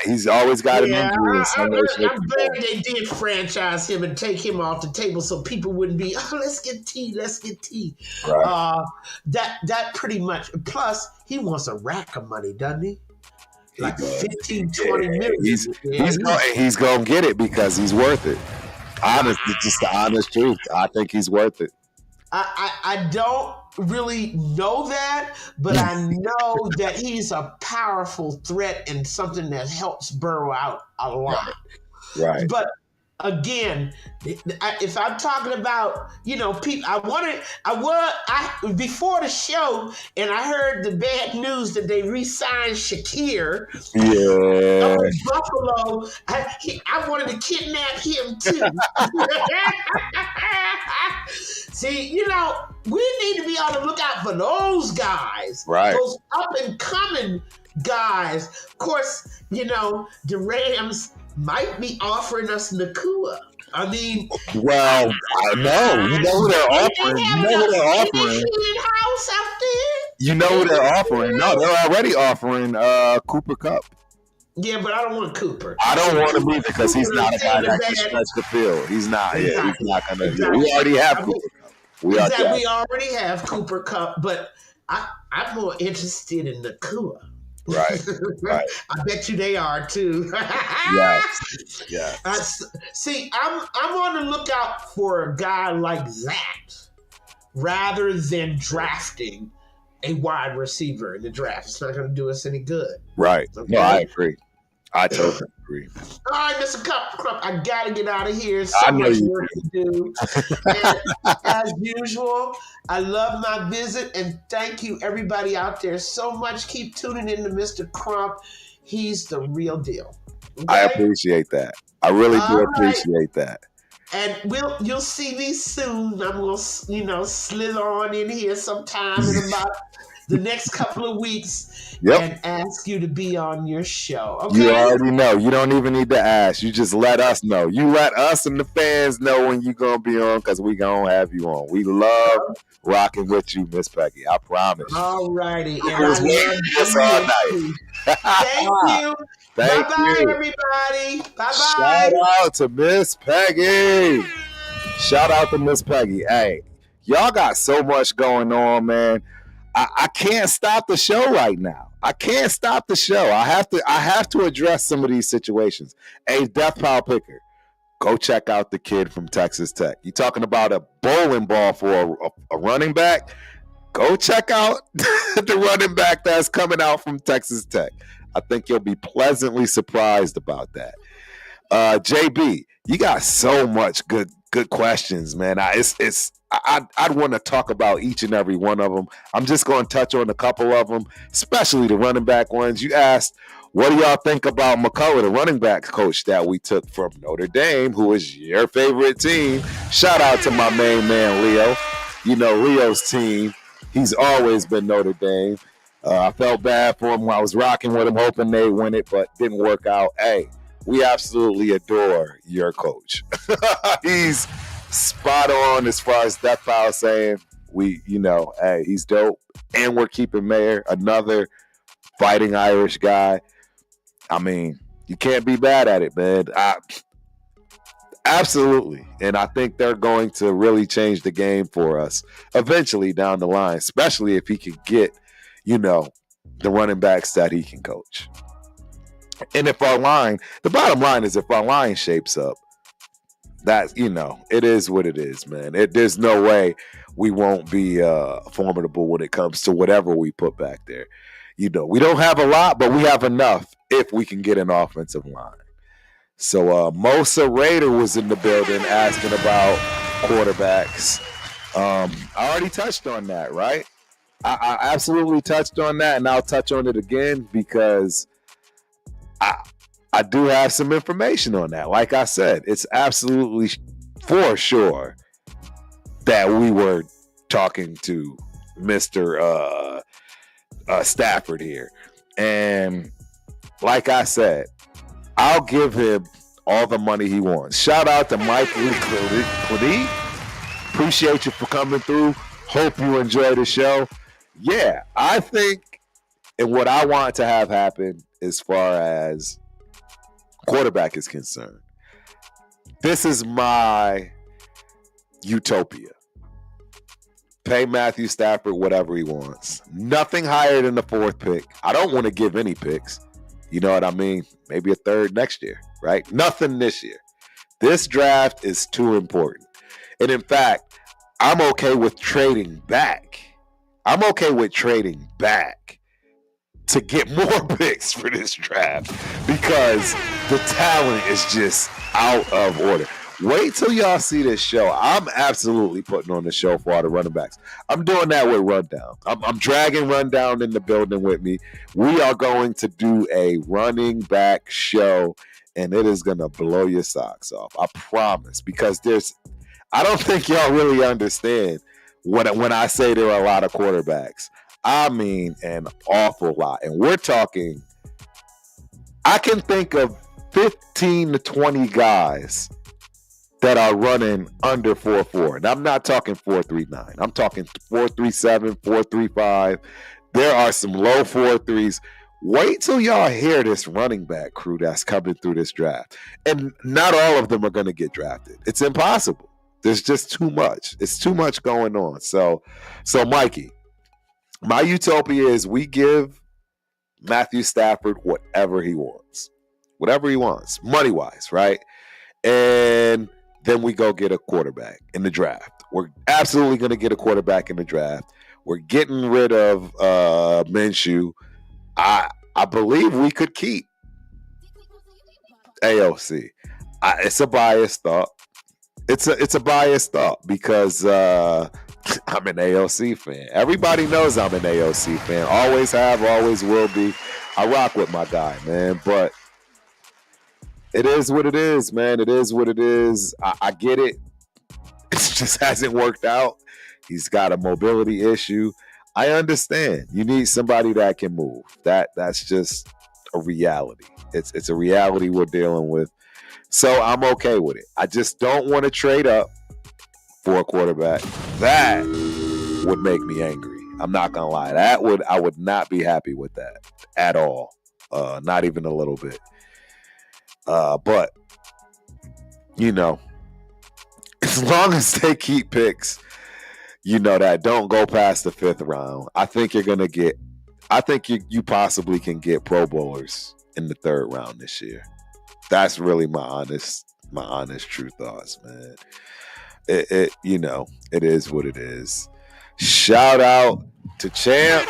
He's always got an injury. I'm glad they did franchise him and take him off the table so people wouldn't be, let's get T. Right. That pretty much. Plus, he wants a rack of money, doesn't he? Like 15, 20 million. He's going to get it because he's worth it. Just the honest truth. I think he's worth it. I don't really know that, but I know that he's a powerful threat and something that helps Burrow out a lot. Right. But again, if I'm talking about, people, before the show, and I heard the bad news that they re-signed Shakir. Yeah. Buffalo. I wanted to kidnap him too. See, we need to be on the lookout for those guys. Right. Those up-and-coming guys. Of course, the Rams might be offering us Nakua. I mean... Well, I know. You know who they're offering. In-house out there? You know who they're offering. No, they're already offering Cooper Kupp. Yeah, but I don't want Cooper. I don't want him either because he's not a guy that can stretch the field. He's not. Exactly. Yeah, he's not going to. We already have Cooper Kupp. We already have Cooper Kupp, but I'm more interested in Nakua. Right. I bet you they are too. Yes. See, I'm on the lookout for a guy like that rather than drafting a wide receiver in the draft. It's not going to do us any good. Right. Okay? No, I agree. I totally agree. All right, Mr. Crump, I got to get out of here. So much work to do. And as usual, I love my visit, and thank you, everybody out there, so much. Keep tuning in to Mr. Crump. He's the real deal. Okay? I appreciate that. I really do appreciate that. And you'll see me soon. I'm going to, slither on in here sometime in about the next couple of weeks and ask you to be on your show. Okay? You already know. You don't even need to ask. You just let us know. You let us and the fans know when you're going to be on because we're going to have you on. We love rocking with you, Miss Peggy. I promise. All righty. And I love you all night. Thank you. Bye-bye, everybody. Bye-bye. Shout out to Miss Peggy. Shout out to Miss Peggy. Hey, y'all got so much going on, man. I can't stop the show right now. I can't stop the show. I have to address some of these situations. Hey, Death Pile Picker, go check out the kid from Texas Tech. You talking about a bowling ball for a running back? Go check out the running back that's coming out from Texas Tech. I think you'll be pleasantly surprised about that. JB, you got so much good questions, man. I'd want to talk about each and every one of them. I'm just going to touch on a couple of them, especially the running back ones. You asked, what do y'all think about McCullough, the running back coach that we took from Notre Dame, who is your favorite team? Shout out to my main man, Leo. You know, Leo's team, he's always been Notre Dame. I felt bad for him when I was rocking with him, hoping they win it, but didn't work out. Hey, we absolutely adore your coach. He's spot on as far as Death Pile saying, hey, he's dope. And we're keeping Mayer, another fighting Irish guy. I mean, you can't be bad at it, man. Absolutely. And I think they're going to really change the game for us eventually down the line, especially if he can get, the running backs that he can coach. And if our line, the bottom line is if our line shapes up, that, it is what it is, man. There's no way we won't be formidable when it comes to whatever we put back there. We don't have a lot, but we have enough if we can get an offensive line. So Mosa Raider was in the building asking about quarterbacks. I already touched on that, right? I absolutely touched on that, and I'll touch on it again because I do have some information on that. Like I said, it's absolutely for sure that we were talking to Mr. Stafford here. And like I said, I'll give him all the money he wants. Shout out to Mike Lee. Appreciate you for coming through. Hope you enjoy the show. Yeah, I think, and what I want to have happen as far as quarterback is concerned, this is my utopia. Pay Matthew Stafford whatever he wants. Nothing higher than the 4th pick. I don't want to give any picks. You know what I mean? Maybe a 3rd next year, right? Nothing this year. This draft is too important. And in fact, I'm okay with trading back. To get more picks for this draft because the talent is just out of order. Wait till y'all see this show. I'm absolutely putting on the show for all the running backs. I'm doing that with Rundown. I'm dragging Rundown in the building with me. We are going to do a running back show, and it is going to blow your socks off. I promise, because I don't think y'all really understand when I say there are a lot of quarterbacks. I mean an awful lot. And we're talking, I can think of 15 to 20 guys that are running under 4.4. And I'm not talking 4.39. I'm talking 4.37, 4.35. There are some low 4.3s. Wait till y'all hear this running back crew that's coming through this draft. And not all of them are going to get drafted. It's impossible. There's just too much. It's too much going on. So Mikey, my utopia is we give Matthew Stafford whatever he wants, money-wise, right? And then we go get a quarterback in the draft. We're absolutely going to get a quarterback in the draft. We're getting rid of Minshew. I believe we could keep AOC. It's a biased thought. It's a biased thought because I'm an AOC fan. Everybody knows I'm an AOC fan. Always have, always will be. I rock with my guy, man. But it is what it is, man. It is what it is. I get it. It just hasn't worked out. He's got a mobility issue. I understand. You need somebody that can move. That's just a reality. It's a reality we're dealing with. So I'm okay with it. I just don't want to trade up for a quarterback. That would make me angry. I'm not gonna lie. I would not be happy with that at all. Not even a little bit. But as long as they keep picks, that don't go past the 5th round, I think you're gonna get. I think you possibly can get Pro Bowlers in the 3rd round this year. That's really my honest true thoughts, man. It is what it is. Shout out to Champ.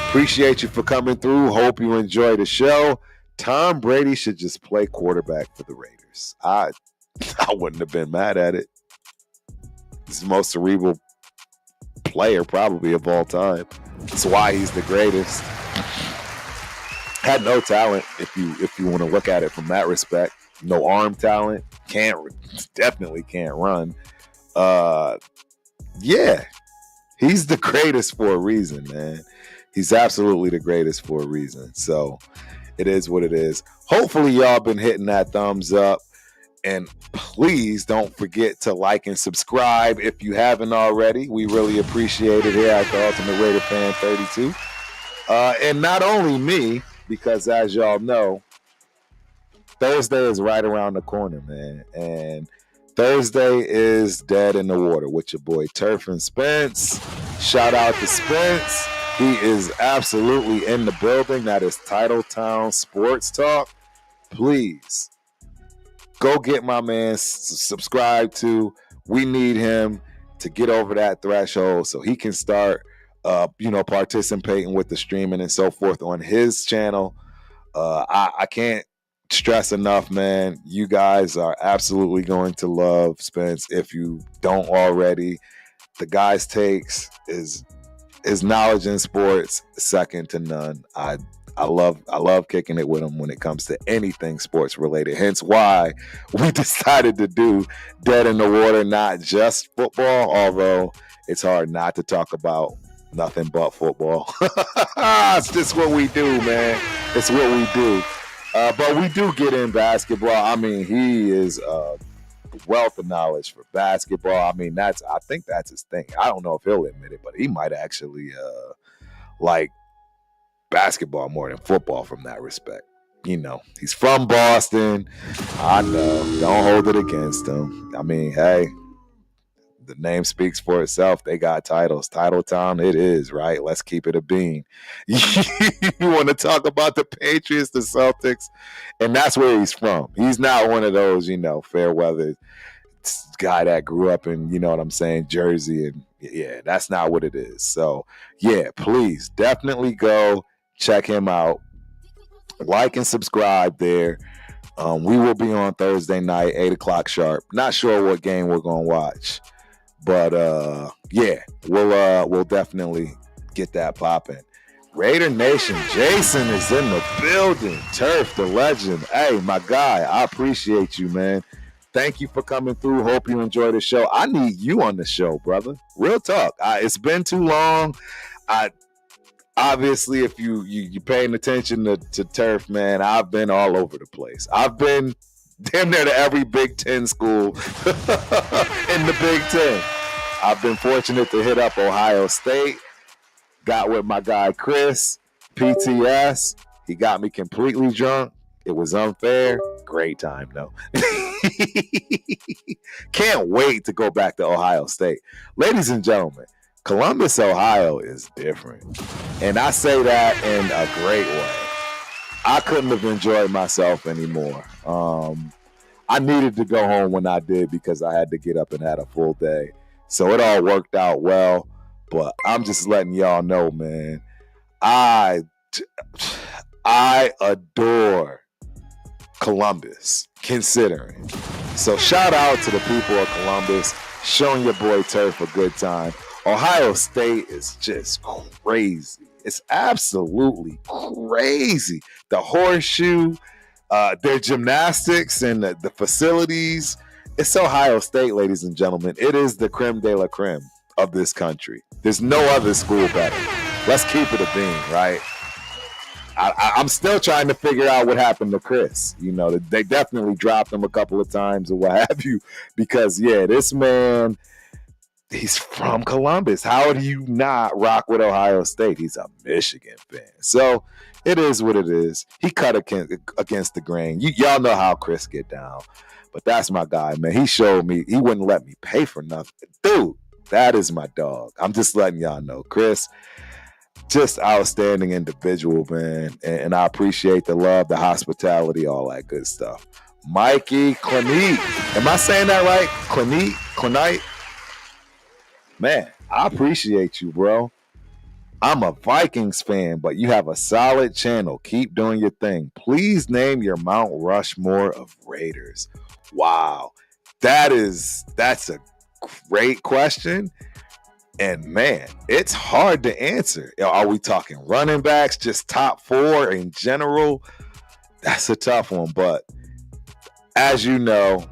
Appreciate you for coming through. Hope you enjoy the show. Tom Brady should just play quarterback for the Raiders. I wouldn't have been mad at it. He's the most cerebral player probably of all time. That's why he's the greatest. Had no talent if you want to look at it from that respect. No arm talent. Definitely can't run. Yeah, he's the greatest for a reason, man. He's absolutely the greatest for a reason. So it is what it is. Hopefully y'all been hitting that thumbs up. And please don't forget to like and subscribe if you haven't already. We really appreciate it here at the Ultimate Raider Fan 32. And not only me, because as y'all know, Thursday is right around the corner, man. And Thursday is Dead in the Water with your boy Turf and Spence. Shout out to Spence. He is absolutely in the building. That is Titletown Sports Talk. Please go get my man subscribed to. We need him to get over that threshold so he can start, participating with the streaming and so forth on his channel. I can't stress enough, man. You guys are absolutely going to love Spence if you don't already. The guy's takes is his knowledge in sports second to none. I love kicking it with him when it comes to anything sports related. Hence why we decided to do Dead in the Water, not just football, although it's hard not to talk about nothing but football. It's just what we do, man. It's what we do. But we do get in basketball. I mean, he is a wealth of knowledge for basketball. I mean, I think that's his thing. I don't know if he'll admit it, but he might actually like basketball more than football from that respect. He's from Boston. I know. Don't hold it against him. I mean, hey, the name speaks for itself. They got titles. Titletown, it is, right? Let's keep it a bean. You want to talk about the Patriots, the Celtics, and that's where he's from. He's not one of those, fair weather guy that grew up in, what I'm saying, Jersey. And yeah, that's not what it is. So yeah, please definitely go check him out. Like and subscribe there. We will be on Thursday night, 8 o'clock sharp. Not sure what game we're going to watch. But yeah, we'll definitely get that popping. Raider Nation, Jason is in the building. Turf, the legend. Hey, my guy, I appreciate you, man. Thank you for coming through. Hope you enjoy the show. I need you on the show, brother. Real talk. It's been too long. Obviously, if you paying attention to Turf, man, I've been all over the place. I've been damn near to every Big Ten school in the Big Ten. I've been fortunate to hit up Ohio State. Got with my guy Chris, PTS. He got me completely drunk. It was unfair. Great time, though. Can't wait to go back to Ohio State. Ladies and gentlemen, Columbus, Ohio is different. And I say that in a great way. I couldn't have enjoyed myself anymore. I needed to go home when I did because I had to get up and had a full day. So it all worked out well. But I'm just letting y'all know, man, I adore Columbus, considering. So shout out to the people of Columbus, showing your boy Turf a good time. Ohio State is just crazy. It's absolutely crazy. The horseshoe, their gymnastics and the facilities. It's Ohio State, ladies and gentlemen. It is the creme de la creme of this country. There's no other school better. Let's keep it a bean, right? I'm still trying to figure out what happened to Chris. They definitely dropped him a couple of times or what have you, because, yeah, this man, he's from Columbus. How do you not rock with Ohio State? He's a Michigan fan. So it is what it is. He cut against the grain. Y'all know how Chris get down. But that's my guy, man. He showed me. He wouldn't let me pay for nothing. Dude, that is my dog. I'm just letting y'all know. Chris, just outstanding individual, man. And I appreciate the love, the hospitality, all that good stuff. Mikey Clenite. Am I saying that right? Clenite? Man, I appreciate you, bro. I'm a Vikings fan, but you have a solid channel. Keep doing your thing. Please name your Mount Rushmore of Raiders. Wow. That's a great question. And man, it's hard to answer. Are we talking running backs, just top four in general? That's a tough one. But as you know,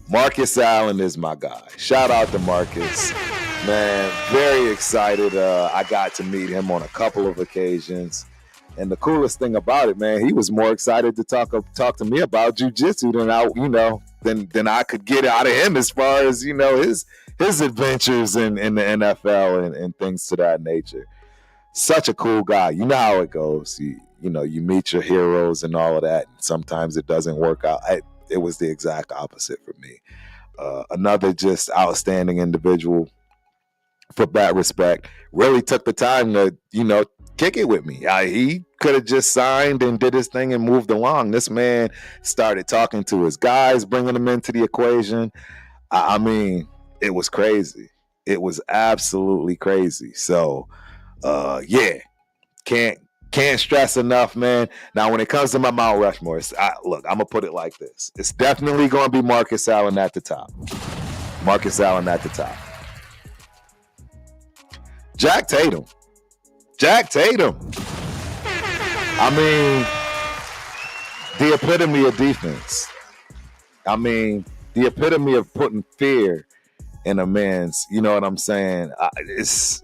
Marcus Allen is my guy. Shout out to Marcus. Man, very excited. I got to meet him on a couple of occasions. And the coolest thing about it, man, he was more excited to talk to me about jiu-jitsu than I could get out of him as far as, his adventures in the NFL and things to that nature. Such a cool guy. You know how it goes. You meet your heroes and all of that. And sometimes it doesn't work out. It was the exact opposite for me. Another just outstanding individual for that respect. Really took the time to, kick it with me. He could have just signed and did his thing and moved along. This man started talking to his guys, bringing them into the equation. I mean, it was crazy. It was absolutely crazy. So, yeah, can't stress enough, man. Now, when it comes to my Mount Rushmore, look, I'm going to put it like this. It's definitely going to be Marcus Allen at the top. Marcus Allen at the top. Jack Tatum. I mean, the epitome of defense. I mean, the epitome of putting fear in a man's, you know what I'm saying? It's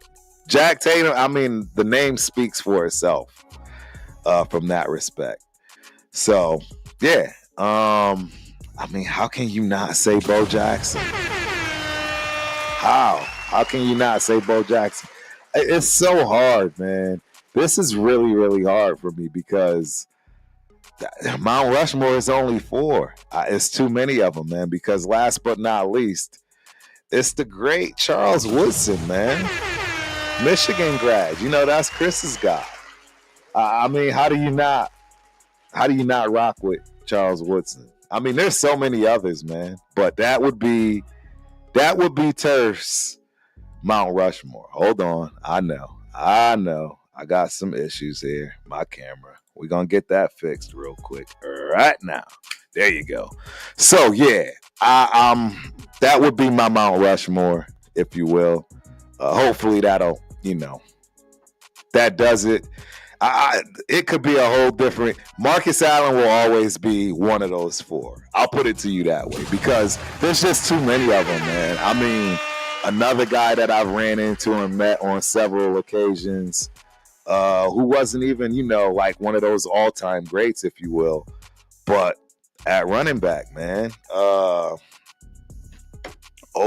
Jack Tatum. I mean, the name speaks for itself from that respect. So, yeah. I mean, how can you not say Bo Jackson? How can you not say Bo Jackson? It's so hard, man. This is really, really hard for me because Mount Rushmore is only 4. It's too many of them, man, because last but not least, it's the great Charles Woodson, man. Michigan grad. That's Chris's guy. I mean, how do you not rock with Charles Woodson? I mean, there's so many others, man, but that would be Turf's Mount Rushmore. Hold on. I know. I got some issues here. My camera. We're going to get that fixed real quick right now. There you go. So, yeah, that would be my Mount Rushmore, if you will. Hopefully that'll, that does it. It could be a whole different. Marcus Allen will always be one of those 4. I'll put it to you that way because there's just too many of them, man. I mean, another guy that I've ran into and met on several occasions who wasn't even, like one of those all-time greats, if you will, but at running back, man. Oh,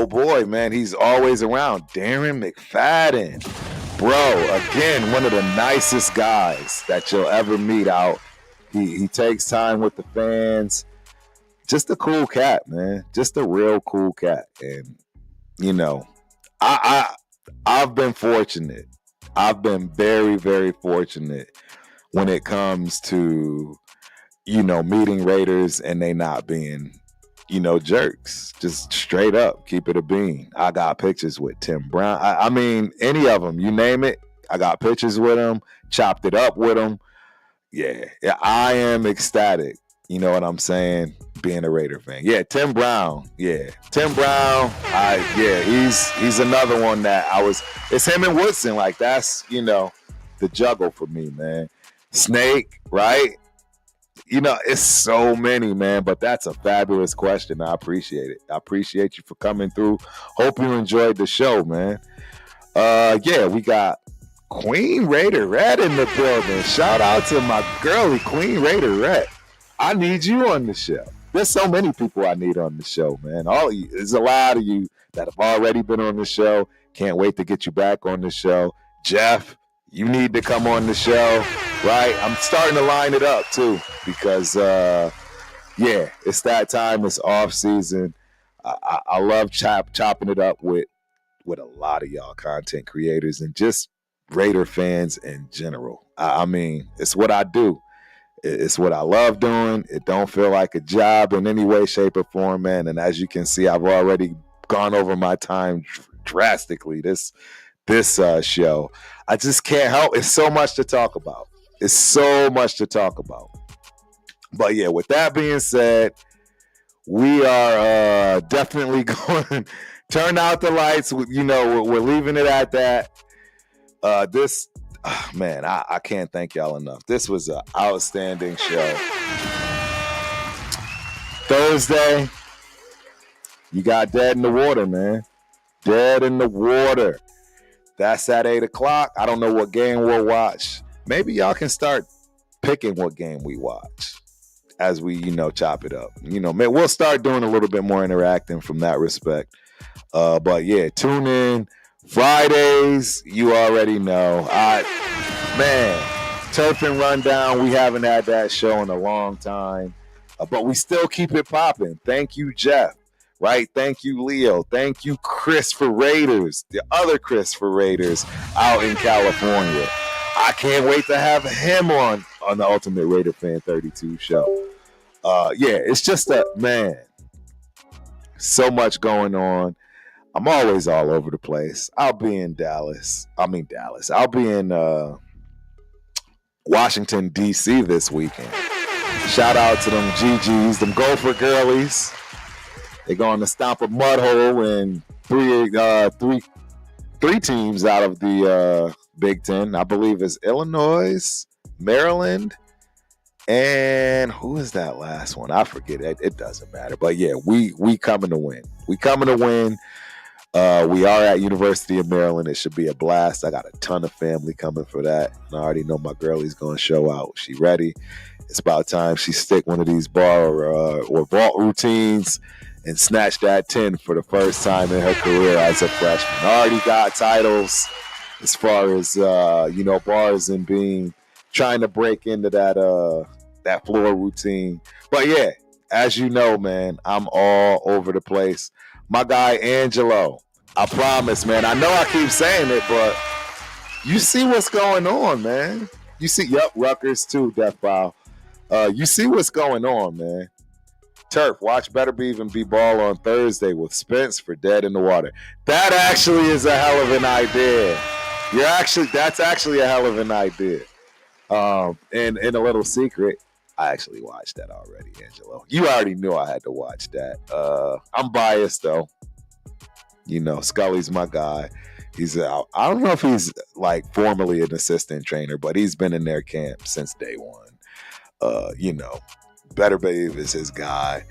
boy, man, he's always around. Darren McFadden. Bro, again, one of the nicest guys that you'll ever meet out. He takes time with the fans. Just a cool cat, man. Just a real cool cat. And I've been fortunate. I've been very, very fortunate when it comes to, meeting Raiders and they not being, jerks. Just straight up, keep it a bean. I got pictures with Tim Brown. I mean, any of them, you name it. I got pictures with them, chopped it up with them. Yeah, I am ecstatic. You know what I'm saying? Being a Raider fan. Yeah, Tim Brown. Yeah, Tim Brown. He's another one that it's him and Woodson. Like, that's, the juggle for me, man. Snake, right? It's so many, man, but that's a fabulous question. I appreciate it. I appreciate you for coming through. Hope you enjoyed the show, man. We got Queen Raider Red in the building. Shout out to my girlie, Queen Raider Red. I need you on the show. There's so many people I need on the show, man. All of you. There's a lot of you that have already been on the show. Can't wait to get you back on the show. Jeff, you need to come on the show, right? I'm starting to line it up, too, because, it's that time. It's off season. I love chopping it up with a lot of y'all content creators and just Raider fans in general. I mean, it's what I do. It's what I love doing. It don't feel like a job in any way, shape, or form, man. And as you can see, I've already gone over my time drastically. This this show. I just can't help. It's so much to talk about. It's so much to talk about. But yeah, with that being said, we are definitely going to turn out the lights. You know, we're leaving it at that. Man, I can't thank y'all enough. This was an outstanding show. Thursday, you got Dead in the Water, man. Dead in the Water. That's at 8 o'clock. I don't know what game we'll watch. Maybe y'all can start picking what game we watch as we, chop it up. We'll start doing a little bit more interacting from that respect. But yeah, tune in. Fridays, you already know. Turf and Rundown, we haven't had that show in a long time. But we still keep it popping. Thank you, Jeff. Right? Thank you, Leo. Thank you, Chris for Raiders. The other Chris for Raiders out in California. I can't wait to have him on the Ultimate Raider Fan 32 show. It's just so much going on. I'm always all over the place. I'll be in Dallas. I'll be in Washington, D.C. this weekend. Shout out to them GGs, them Gopher girlies. They're going to stomp a mud hole in three teams out of the Big Ten. I believe it's Illinois, Maryland, and who is that last one? I forget it. It doesn't matter. But yeah, we coming to win. We coming to win. We are at University of Maryland. It should be a blast. I got a ton of family coming for that. And I already know my girlie's going to show out. She ready. It's about time she stick one of these bar or vault routines and snatch that 10 for the first time in her career as a freshman. Already got titles as far as, bars and trying to break into that floor routine. But yeah, as you know, man, I'm all over the place. My guy, Angelo, I promise, man. I know I keep saying it, but you see what's going on, man. You see, Rutgers too, Death File. You see what's going on, man. Turf, watch Better Be Even Be Ball on Thursday with Spence for Dead in the Water. That actually is a hell of an idea. That's actually a hell of an idea. And a little secret, I actually watched that already, Angelo. You already knew I had to watch that. I'm biased though. Scully's my guy. He's I don't know if he's like formally an assistant trainer, but he's been in their camp since day one. Better Babe is his guy.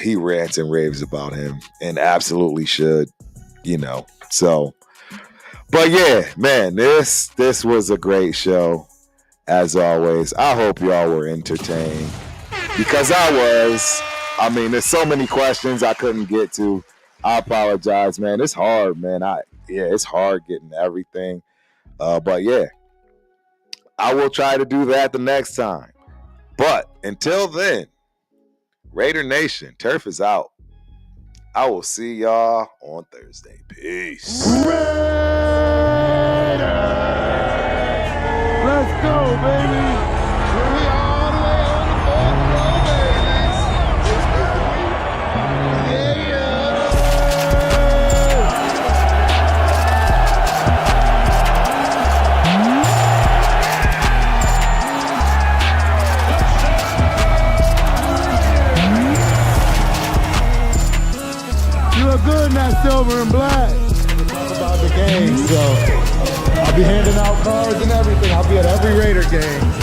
He rants and raves about him and absolutely should, So, but yeah, man, this was a great show as always. I hope y'all were entertained because I was. There's so many questions I couldn't get to. I apologize, man. It's hard, man. It's hard getting everything. But yeah, I will try to do that the next time. But until then, Raider Nation, Turf is out. I will see y'all on Thursday. Peace. Raiders! Let's go, baby! We all the way on the fourth row, baby! Yeah! You look good in that silver and black. Talk about the game, so I'll be handing out cards and everything. I'll be at every Raider game.